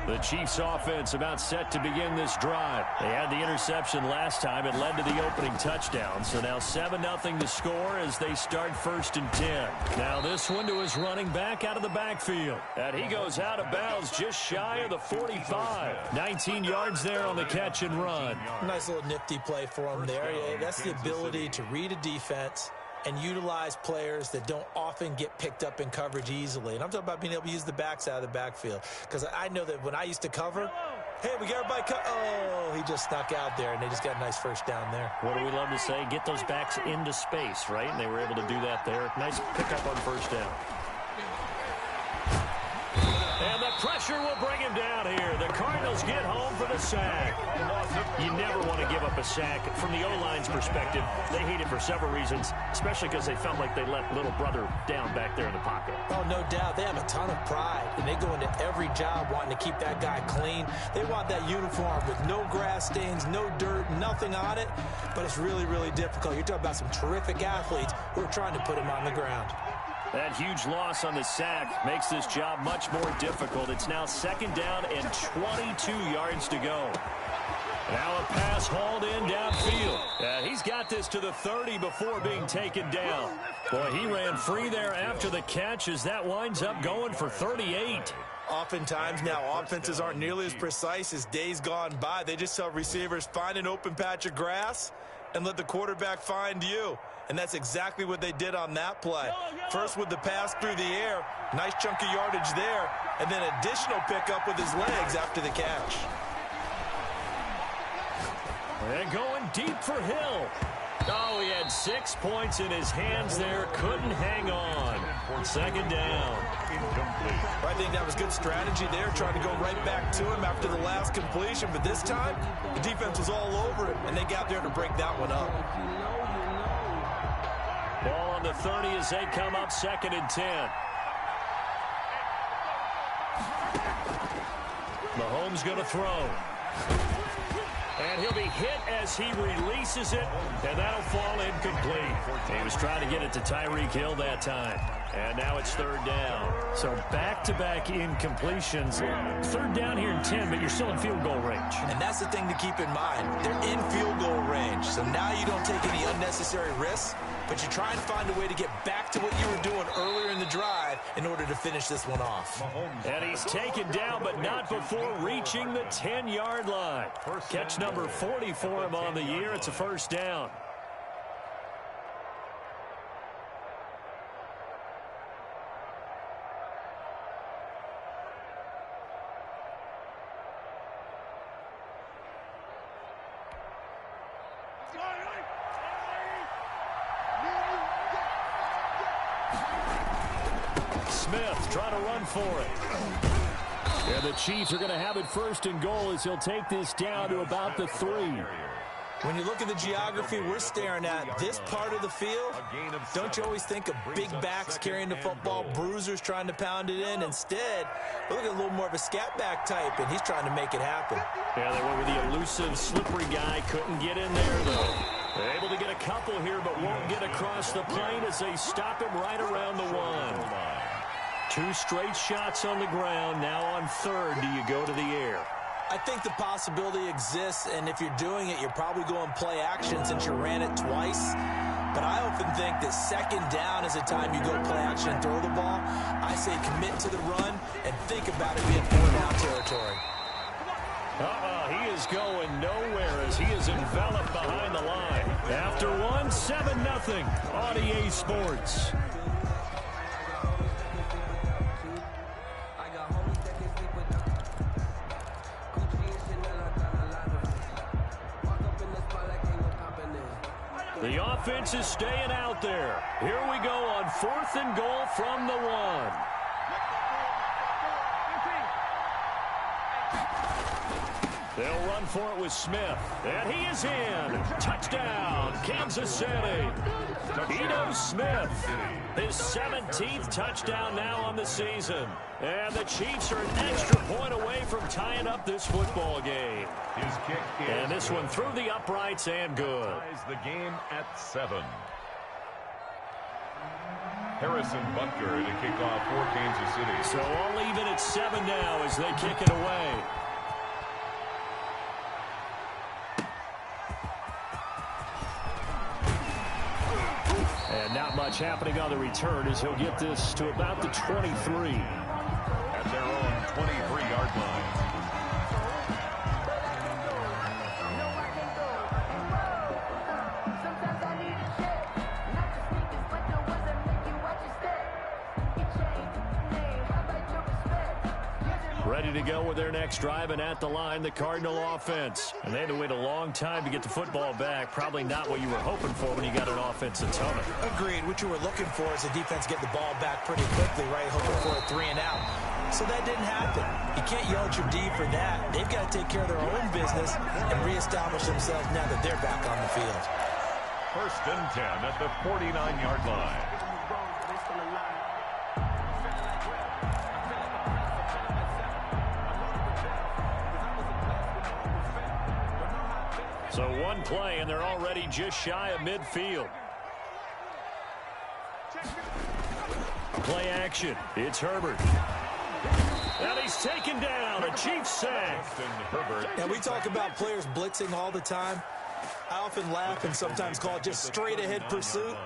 The Chiefs offense about set to begin this drive. They had the interception last time. It led to the opening touchdown. So now 7-0 to score as they start 1st and 10. Now this one to his running back out of the backfield. And he goes out of bounds just shy of the 45. 19 yards there on the catch and run. Nice little nifty play for him there. Yeah, that's the ability to read a defense and utilize players that don't often get picked up in coverage easily. And I'm talking about being able to use the backs out of the backfield. Because I know that when I used to cover, hey, we got everybody oh, he just snuck out there, and they just got a nice first down there. What do we love to say? Get those backs into space, right? And they were able to do that there. Nice pickup on first down. And the pressure will bring him down here. The Cardinals get home for the sack. You never want to give up a sack. From the O-line's perspective, they hate it for several reasons, especially because they felt like they let little brother down back there in the pocket. Oh, no doubt. They have a ton of pride, and they go into every job wanting to keep that guy clean. They want that uniform with no grass stains, no dirt, nothing on it, but it's really, really difficult. You're talking about some terrific athletes who are trying to put him on the ground. That huge loss on the sack makes this job much more difficult. It's now 2nd down and 22 yards to go. Now a pass hauled in downfield. He's got this to the 30 before being taken down. Boy, he ran free there after the catch as that winds up going for 38. Oftentimes now offenses aren't nearly as precise as days gone by. They just tell receivers, find an open patch of grass and let the quarterback find you. And that's exactly what they did on that play. First with the pass through the air, nice chunk of yardage there, and then additional pickup with his legs after the catch. And going deep for Hill. Oh, he had 6 points in his hands there. Couldn't hang on. 2nd down. I think that was good strategy there, trying to go right back to him after the last completion. But this time, the defense was all over him, and they got there to break that one up. Ball on the 30 as they come up 2nd and 10. Mahomes going to throw. And he'll be hit as he releases it, and that'll fall incomplete. He was trying to get it to Tyreek Hill that time. And now it's 3rd down. So back-to-back incompletions. 3rd down here in 10, but you're still in field goal range. And that's the thing to keep in mind. They're in field goal range. So now you don't take any unnecessary risks, but you try and find a way to get back to what you were doing earlier in the drive in order to finish this one off. And he's taken down, but not before reaching the 10-yard line. Catch number 40 for him on the year. It's a 1st down. Smith trying to run for it. And the Chiefs are going to have it 1st and goal as he'll take this down to about the 3. When you look at the geography we're staring at, this part of the field, don't you always think of big backs carrying the football, bruisers trying to pound it in? Instead, look at a little more of a scat back type, and he's trying to make it happen. Yeah, they went with the elusive, slippery guy. Couldn't get in there, though. They're able to get a couple here, but won't get across the plane as they stop him right around the 1. 2 straight shots on the ground. Now on 3rd, do you go to the air? I think the possibility exists, and if you're doing it, you're probably going play action since you ran it twice. But I often think that 2nd down is the time you go play action and throw the ball. I say commit to the run and think about it being 4th down territory. He is going nowhere as he is enveloped behind the line. After 7-0 on EA Sports. The offense is staying out there. Here we go on 4th and goal from the 1. They'll run for it with Smith. And he is in. Touchdown, Kansas City. Ito Smith, his 17th touchdown now on the season. And the Chiefs are an extra point away from tying up this football game. His kick is and this one through the uprights and good. Ties the game at 7. Harrison Butker to kick off for Kansas City. So all even at 7 now as they kick it away. And not much happening on the return as he'll get this to about the 23. At their own 23-yard line. Ready to go with their next drive, and at the line, the Cardinal offense. And they had to wait a long time to get the football back. Probably not what you were hoping for when you got an offensive tunnel. Agreed. What you were looking for is the defense get the ball back pretty quickly, right? Hoping for a 3 and out. So that didn't happen. You can't yell at your D for that. They've got to take care of their own business and reestablish themselves now that they're back on the field. 1st and 10 at the 49-yard line. So one play, and they're already just shy of midfield. Play action. It's Herbert. And he's taken down. A Chiefs sack. And we talk about players blitzing all the time. I often laugh and sometimes call it just straight-ahead pursuit.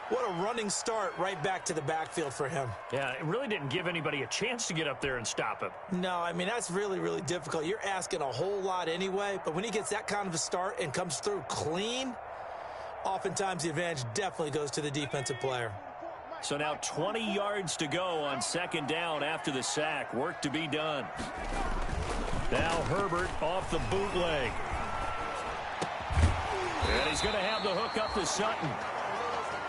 What a running start right back to the backfield for him. Yeah, it really didn't give anybody a chance to get up there and stop him. No, I mean, that's really, really difficult. You're asking a whole lot anyway, but when he gets that kind of a start and comes through clean, oftentimes the advantage definitely goes to the defensive player. So now 20 yards to go on 2nd down after the sack. Work to be done. Now Herbert off the bootleg. And he's going to have the hook up to Sutton.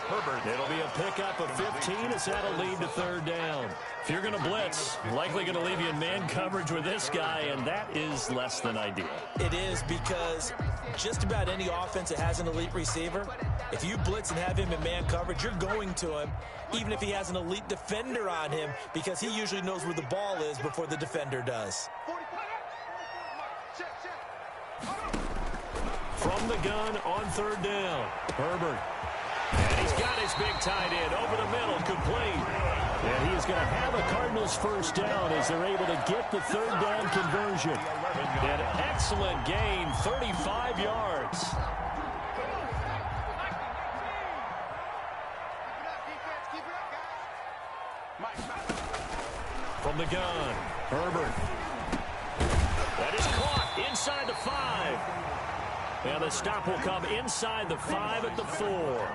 Herbert. It'll be a pickup of 15 as that'll lead to 3rd down. If you're going to blitz, likely going to leave you in man coverage with this guy, and that is less than ideal. It is, because just about any offense that has an elite receiver, if you blitz and have him in man coverage, you're going to him, even if he has an elite defender on him, because he usually knows where the ball is before the defender does. From the gun on 3rd down, Herbert. And he's got his big tight end over the middle, complete. And he is going to have a Cardinals 1st down as they're able to get the 3rd down conversion. An excellent gain, 35 yards. From the gun, Herbert. That is caught inside the 5. And the stop will come inside the 5 at the 4.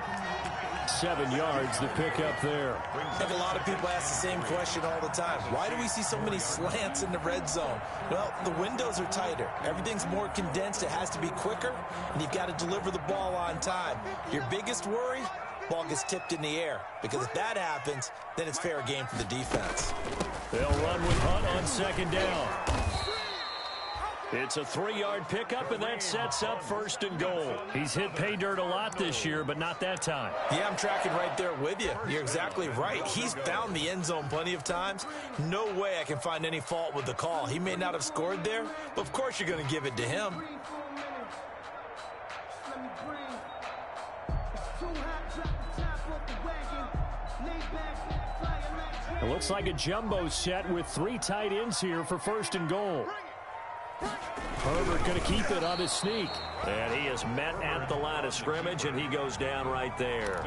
7 yards, the pickup there. I think a lot of people ask the same question all the time. Why do we see so many slants in the red zone? Well, the windows are tighter. Everything's more condensed. It has to be quicker, and you've got to deliver the ball on time. Your biggest worry? Ball gets tipped in the air, because if that happens, then it's fair game for the defense. They'll run with Hunt on 2nd down. It's a 3-yard pickup, and that sets up 1st and goal. He's hit pay dirt a lot this year, but not that time. Yeah, I'm tracking right there with you. You're exactly right. He's found the end zone plenty of times. No way I can find any fault with the call. He may not have scored there, but of course you're going to give it to him. It looks like a jumbo set with 3 tight ends here for 1st and goal. Herbert going to keep it on his sneak. And he is met at the line of scrimmage, and he goes down right there.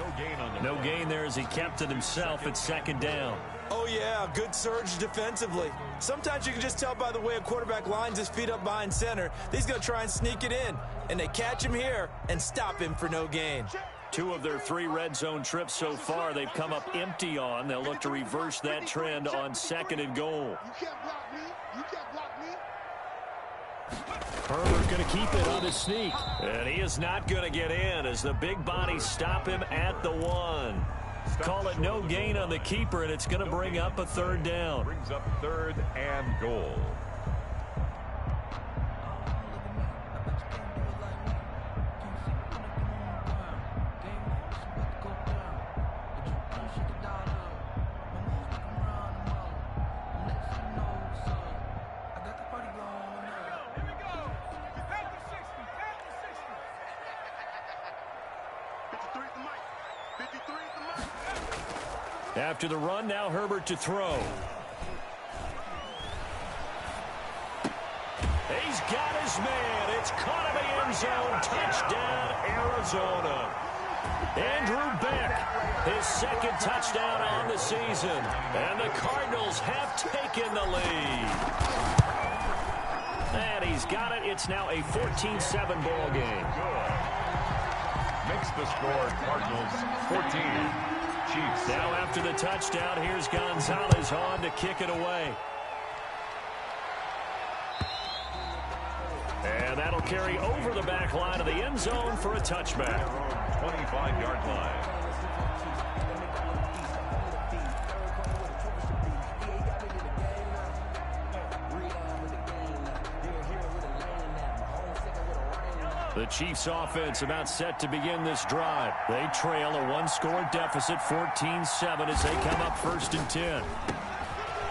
No gain there as he kept it himself at 2nd down. Oh, yeah, good surge defensively. Sometimes you can just tell by the way a quarterback lines his feet up behind center. He's going to try and sneak it in. And they catch him here and stop him for no gain. 2 of their 3 red zone trips so far they've come up empty on. They'll look to reverse that trend on 2nd and goal. Herbert going to keep it on his sneak. And he is not going to get in as the big bodies stop him at the 1. Call it no gain on the keeper, and it's going to bring up a 3rd down. Brings up 3rd and goal. After the run, now Herbert to throw. He's got his man. It's caught in the end zone. Touchdown, Arizona. Andrew Beck, his second touchdown on the season. And the Cardinals have taken the lead. And he's got it. It's now a 14-7 ball game. Makes the score Cardinals 14. Chiefs. Now after the touchdown, here's Gonzalez on to kick it away. And that'll carry over the back line of the end zone for a touchback. 25-yard line. The Chiefs offense about set to begin this drive. They trail a one-score deficit, 14-7, as they come up 1st and 10.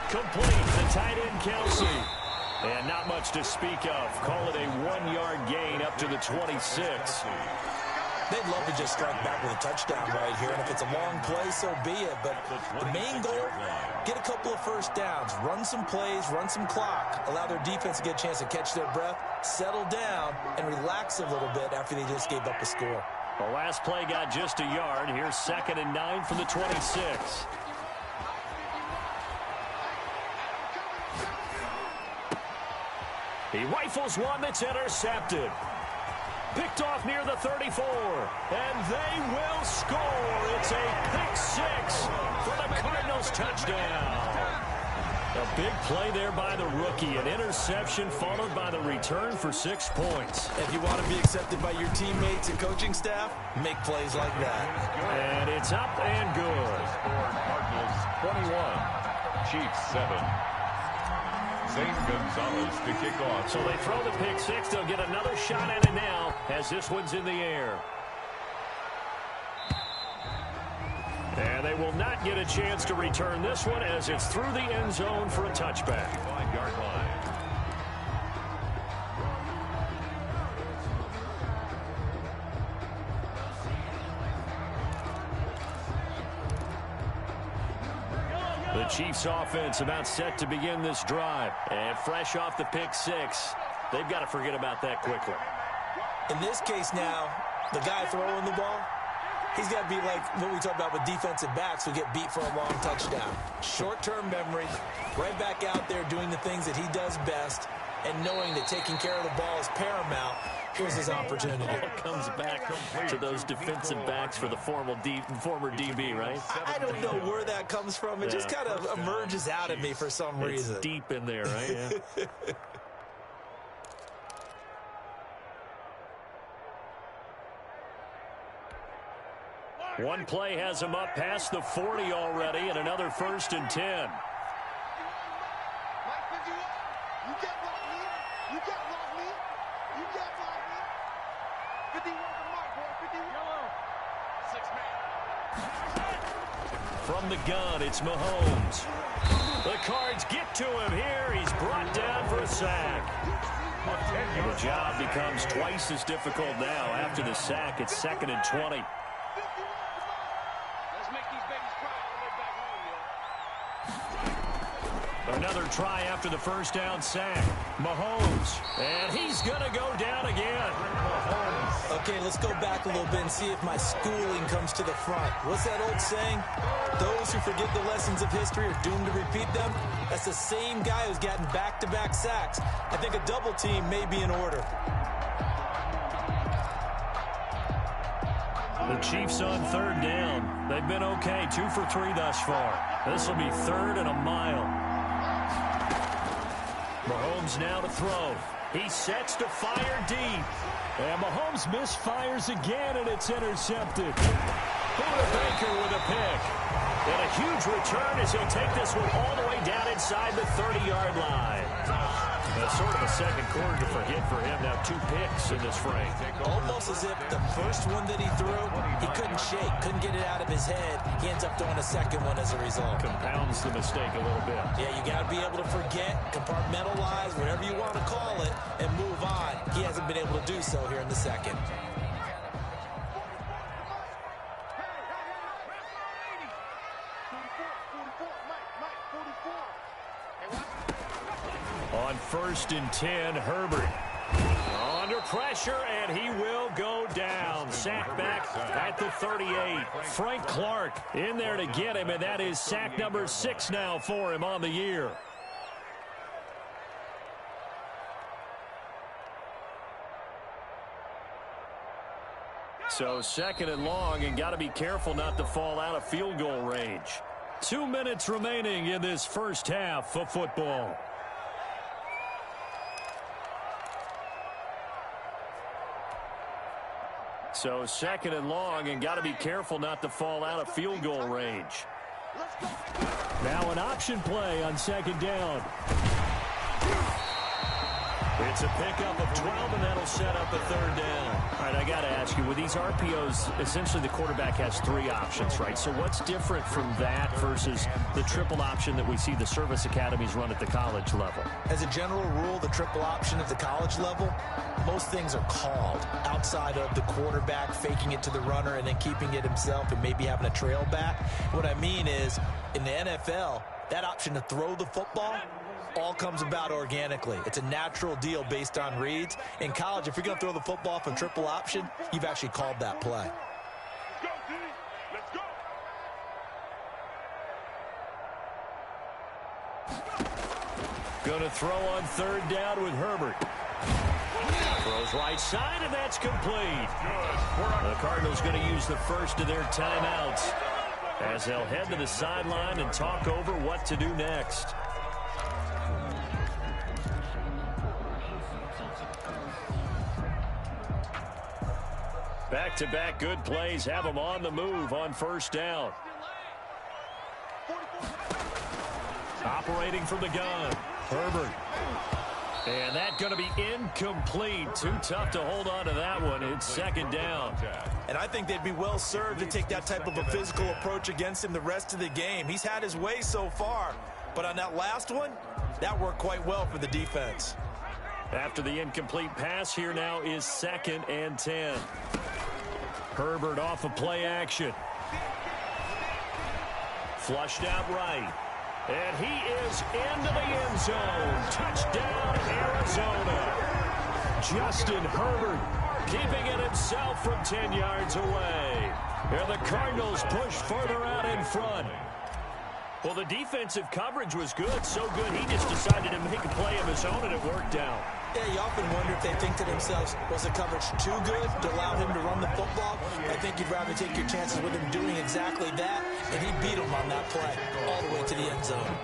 Complete to tight end Kelsey. And not much to speak of. Call it a 1-yard gain up to the 26. They'd love to just strike back with a touchdown right here, and if it's a long play, so be it. But the main goal, get a couple of first downs, run some plays, run some clock, allow their defense to get a chance to catch their breath, settle down, and relax a little bit after they just gave up a score. The last play got just a yard. Here's 2nd and 9 from the 26. He rifles one that's intercepted. Picked off near the 34. And they will score. It's a pick 6 for the Cardinals touchdown. A big play there by the rookie. An interception followed by the return for 6 points. If you want to be accepted by your teammates and coaching staff, make plays like that. And it's up and good. Cardinals 21. Chiefs 7. Zane Gonzalez to kick off. So they throw the pick 6. They'll get another shot at it now as this one's in the air. And they will not get a chance to return this one as it's through the end zone for a touchback. 5-yard line. The Chiefs offense about set to begin this drive. And fresh off the pick 6, they've got to forget about that quickly. In this case now, the guy throwing the ball, he's got to be like what we talk about with defensive backs who get beat for a long touchdown. Short-term memory, right back out there doing the things that he does best, and knowing that taking care of the ball is paramount. Here's his opportunity. It comes back to those defensive backs for the former DB, right? I don't know where that comes from. It just kind of emerges out of me for some reason. It's deep in there, right? Yeah. One play has him up past the 40 already, and another 1st and 10. From the gun, it's Mahomes. The Cards get to him here. He's brought down for a sack. The job becomes twice as difficult now after the sack. It's 2nd and 20. Another try after the first down sack. Mahomes, and he's going to go down again. Okay, let's go back a little bit and see if my schooling comes to the front. What's that old saying? Those who forget the lessons of history are doomed to repeat them. That's the same guy who's gotten back-to-back sacks. I think a double team may be in order. The Chiefs on 3rd down. They've been okay, 2 for 3 thus far. This will be 3rd and a mile. Mahomes now to throw. He sets to fire deep. And Mahomes misfires again, and it's intercepted. Buda Baker with a pick. And a huge return as he'll take this one all the way down inside the 30-yard line. That's sort of a second quarter to forget for him. Now 2 picks in this frame. Almost as if the first one that he threw, he couldn't shake, couldn't get it out of his head. He ends up throwing a second one as a result. Compounds the mistake a little bit. Yeah, you got to be able to forget, compartmentalize, whatever you want to call it, and move on. He hasn't been able to do so here in the second. On 1st and 10, Herbert. Under pressure, and he will go down. Sack back at the 38. Frank Clark in there to get him, and that is sack number 6 now for him on the year. So 2nd and long, and got to be careful not to fall out of field goal range. 2 minutes remaining in this first half of football. So 2nd and long, and got to be careful not to fall out of field goal range. Now an option play on 2nd down. It's a pickup of 12, and that'll set up a 3rd down. All right, I got to ask you, with these RPOs, essentially the quarterback has 3 options, right? So what's different from that versus the triple option that we see the service academies run at the college level? As a general rule, the triple option at the college level, most things are called outside of the quarterback faking it to the runner and then keeping it himself and maybe having a trail back. What I mean is, in the NFL, that option to throw the football all comes about organically. It's a natural deal based on reads. In college, if you're going to throw the football from triple option, you've actually called that play. Going to throw on 3rd down with Herbert. Throws right side, and that's complete. The Cardinals going to use the first of their timeouts as they'll head to the sideline and talk over what to do next. Back-to-back good plays have them on the move on 1st down. Operating from the gun, Herbert. And that's going to be incomplete. Too tough to hold on to that one. It's 2nd down. And I think they'd be well served to take that type of a physical approach against him the rest of the game. He's had his way so far. But on that last one, that worked quite well for the defense. After the incomplete pass, here now is 2nd and 10. Herbert off of play action. Flushed out right. And he is into the end zone. Touchdown, Arizona. Justin Herbert keeping it himself from 10 yards away. And the Cardinals push further out in front. Well, the defensive coverage was good, so good he just decided to make a play of his own, and it worked out. Yeah, you often wonder if they think to themselves, was the coverage too good to allow him to run the football? I think you'd rather take your chances with him doing exactly that, and he beat him on that play all the way to the end zone.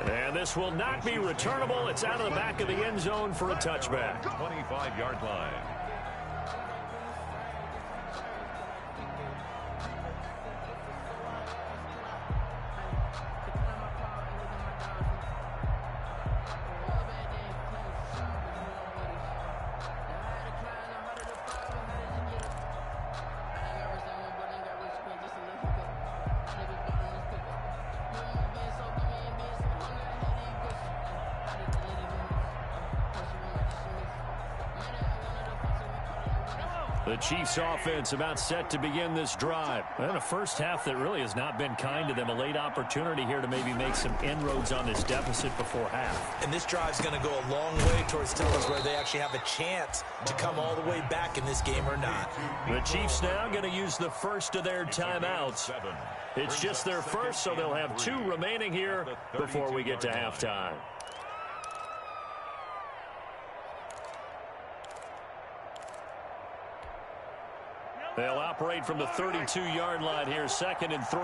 And this will not be returnable. It's out of the back of the end zone for a touchback. 25-yard line. The Chiefs offense about set to begin this drive. And a first half that really has not been kind to them. A late opportunity here to maybe make some inroads on this deficit before half. And this drive's going to go a long way towards telling us where they actually have a chance to come all the way back in this game or not. The Chiefs now going to use the first of their timeouts. It's just their first, so they'll have 2 remaining here before we get to halftime. They'll operate from the 32-yard line here, 2nd and 3.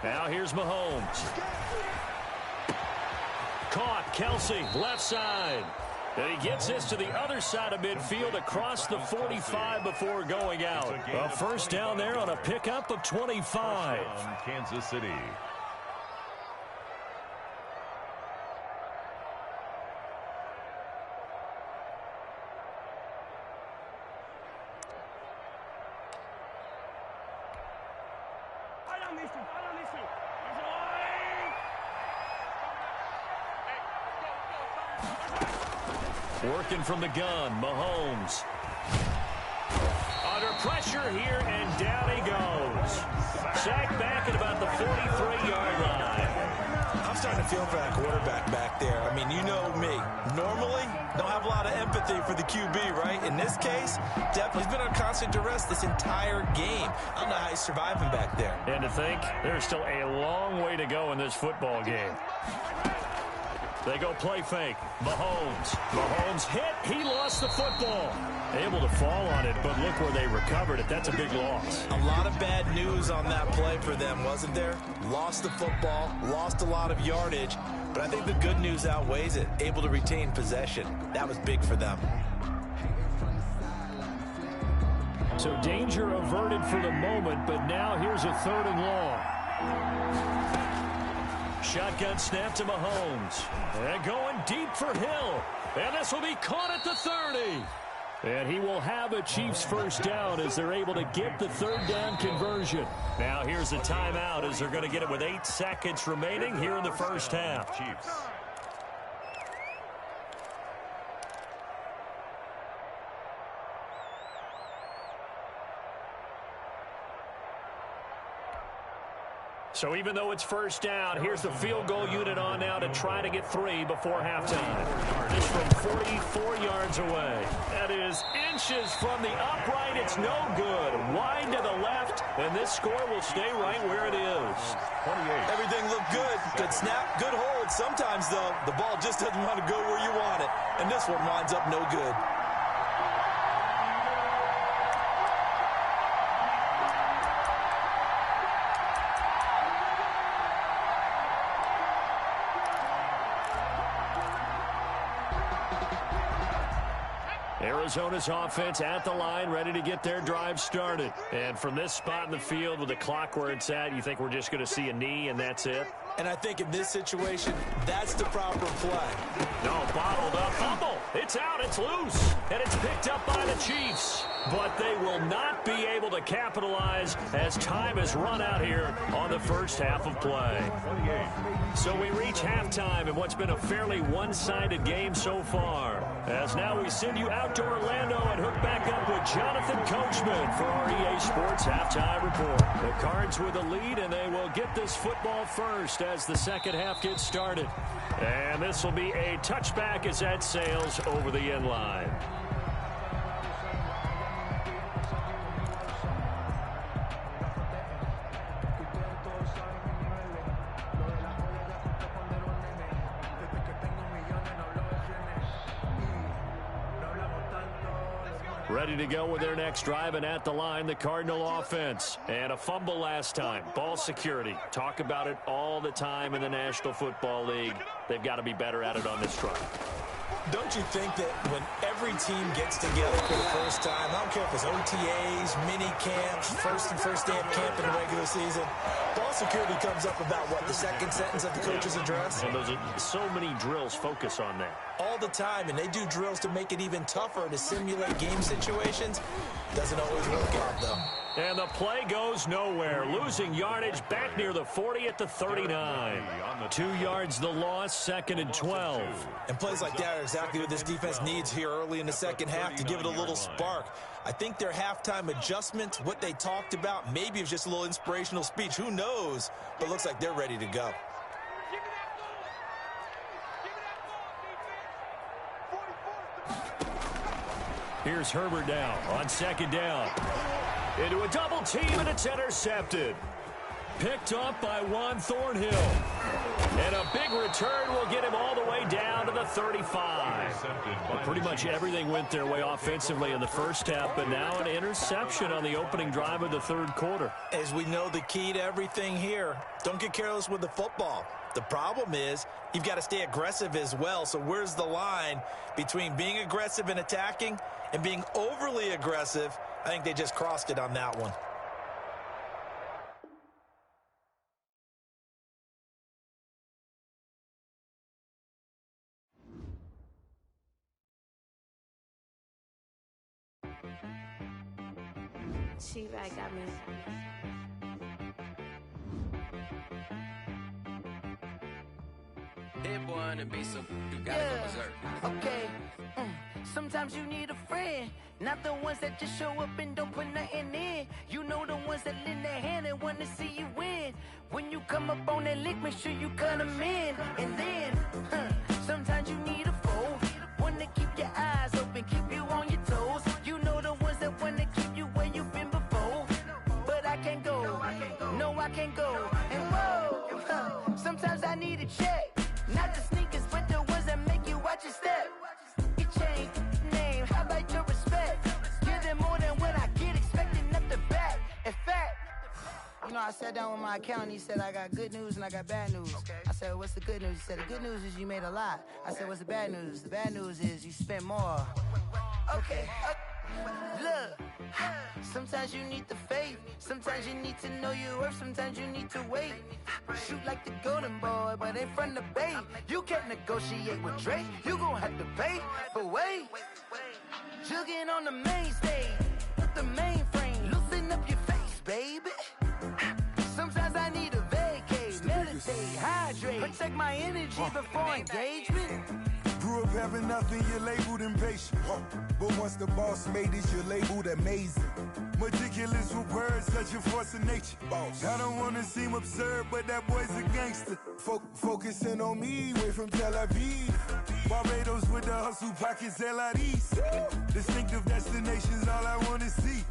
Now here's Mahomes. Caught, Kelsey, left side. And he gets this to the other side of midfield across the 45 before going out. A first down there on a pickup of 25. Kansas City. Working from the gun, Mahomes. Under pressure here, and down he goes. Sacked back at about the 43-yard line. I'm starting to feel for that quarterback back there. I mean, you know me. Normally, don't have a lot of empathy for the QB, right? In this case, definitely he's been on constant duress this entire game. I don't know how he's surviving back there. And to think, there's still a long way to go in this football game. They go play fake. Mahomes hit. He lost the football. Able to fall on it, but look where they recovered it. That's a big loss. A lot of bad news on that play for them, wasn't there? Lost the football, lost a lot of yardage, but I think the good news outweighs it. Able to retain possession. That was big for them. So danger averted for the moment, but now here's a 3rd and long. Shotgun snap to Mahomes. And going deep for Hill. And this will be caught at the 30. And he will have a Chiefs first down as they're able to get the 3rd down conversion. Now here's a timeout as they're going to get it with 8 seconds remaining here in the first half. Chiefs. So even though it's first down, here's the field goal unit on now to try to get 3 before halftime. This from 44 yards away. That is inches from the upright. It's no good. Wide to the left, and this score will stay right where it is. 28. Everything looked good. Good snap, good hold. Sometimes, though, the ball just doesn't want to go where you want it. And this one winds up no good. Arizona's offense at the line, ready to get their drive started. And from this spot in the field with the clock where it's at, you think we're just going to see a knee and that's it? And I think in this situation, that's the proper play. No, bottled up. Fumble. It's out. It's loose. And it's picked up by the Chiefs. But they will not be able to capitalize as time has run out here on the first half of play. So we reach halftime in what's been a fairly one-sided game so far. As now we send you out to Orlando and hook back up with Jonathan Coachman for our EA Sports Halftime Report. The Cards with the lead, and they will get this football first as the second half gets started. And this will be a touchback as that sails over the end line. Ready to go with their next drive, and at the line, the Cardinal offense. And a fumble last time. Ball security. Talk about it all the time in the National Football League. They've got to be better at it on this drive. Don't you think that when every team gets together for the first time, I don't care if it's OTAs, mini camps, first day of camp in the regular season, ball security comes up about, what, the second sentence of the coach's address? And those are so many drills focus on that. All the time, and they do drills to make it even tougher to simulate game situations. Doesn't always work out, though. And the play goes nowhere. Losing yardage back near the 40 at the 39. 2 yards the loss, 2nd and 12. And plays like that are exactly what this defense needs here early in the second half to give it a little spark. I think their halftime adjustment, what they talked about, maybe it was just a little inspirational speech. Who knows? But it looks like they're ready to go. Here's Herbert now on 2nd down. Into a double team, and it's intercepted. Picked up by Juan Thornhill. And a big return will get him all the way down to the 35. Well, pretty much everything went their way offensively in the first half, but now an interception on the opening drive of the third quarter. As we know, the key to everything here, don't get careless with the football. The problem is you've got to stay aggressive as well. So where's the line between being aggressive and attacking and being overly aggressive? I think they just crossed it on that one. She-Rag got me. Hit one and be so you gotta go berserk. Okay. Sometimes you need a friend, not the ones that just show up and don't put nothing in. You know the ones that lend their hand and want to see you win. When you come up on that lick, make sure you cut them in. And then, sometimes you need a foe, one to keep your eyes open, keep you on your toes. You know the ones that want to keep you where you've been before. But I can't go, no I can't go. And whoa, sometimes I need a check, not the sneakers, but the ones that make you watch your step. You change name, how about your respect? Give them more than what I get, expecting nothing back. In fact, you know, I sat down with my accountant, he said, I got good news and I got bad news. I said, what's the good news? He said, the good news is you made a lot. I said, what's the bad news? The bad news is you spent more. Okay, look, sometimes you need the faith, sometimes you need to know your worth, sometimes you need to wait. Shoot like the golden boy, but in front of Bay. You can't negotiate with Drake, you gon' have to pay. But wait, jugging on the main stage, the mainframe, loosen up your face, baby. Sometimes I need a vacate, meditate, hydrate, protect my energy before engagement. Grew up having nothing, you're labeled impatient. But once the boss made it, you're labeled amazing. Meticulous with words, such a force of nature. I don't wanna seem absurd, but that boy's a gangster. Focusing on me, way from Tel Aviv. Barbados with the hustle, pockets LIDs. Distinctive destinations, all I wanna see.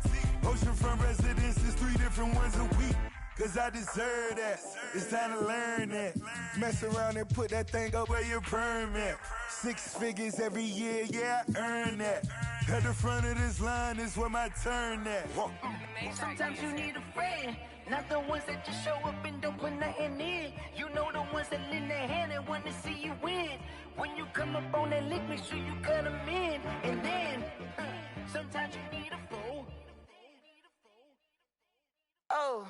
Oceanfront residences, 3 different ones a week. Cause I deserve that, it's time to learn that. Mess around and put that thing up where your permit. 6 figures every year, yeah, I earn that. At the front of this line is where my turn at. Sometimes you need a friend, not the ones that just show up and don't put nothing in. You know the ones that lend their hand and want to see you win. When you come up on that lick, make sure you cut them in. And then, sometimes you need a foe. Oh.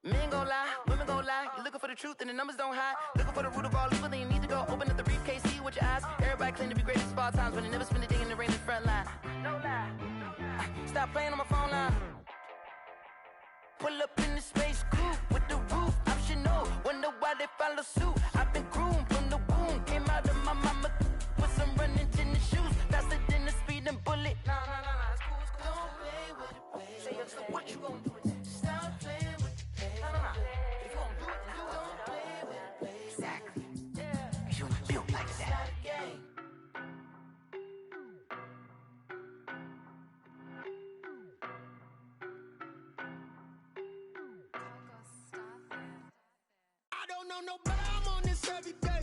Men gon' lie, women gon' lie. You're looking for the truth and the numbers don't hide. Looking for the root of all evil, then you need to go open up the briefcase, see with your eyes. Everybody claim to be greatest of all times, but they never spend a day in the rain in the front line. No lie. Stop playing on my phone line. Pull up in the space coupe with the roof optional. Wonder why they follow suit. I've been groomed from the womb. Came out of my mama with some running tennis shoes. Faster than the speeding bullet. Nah, it's cool, it's cool. Don't play with it, baby. Say, so what you gon' do with it? Stop playing with it. If you gon' do it, then don't play with it, baby. Exactly. Yeah. You built like that. I don't know no better, I'm on this every day.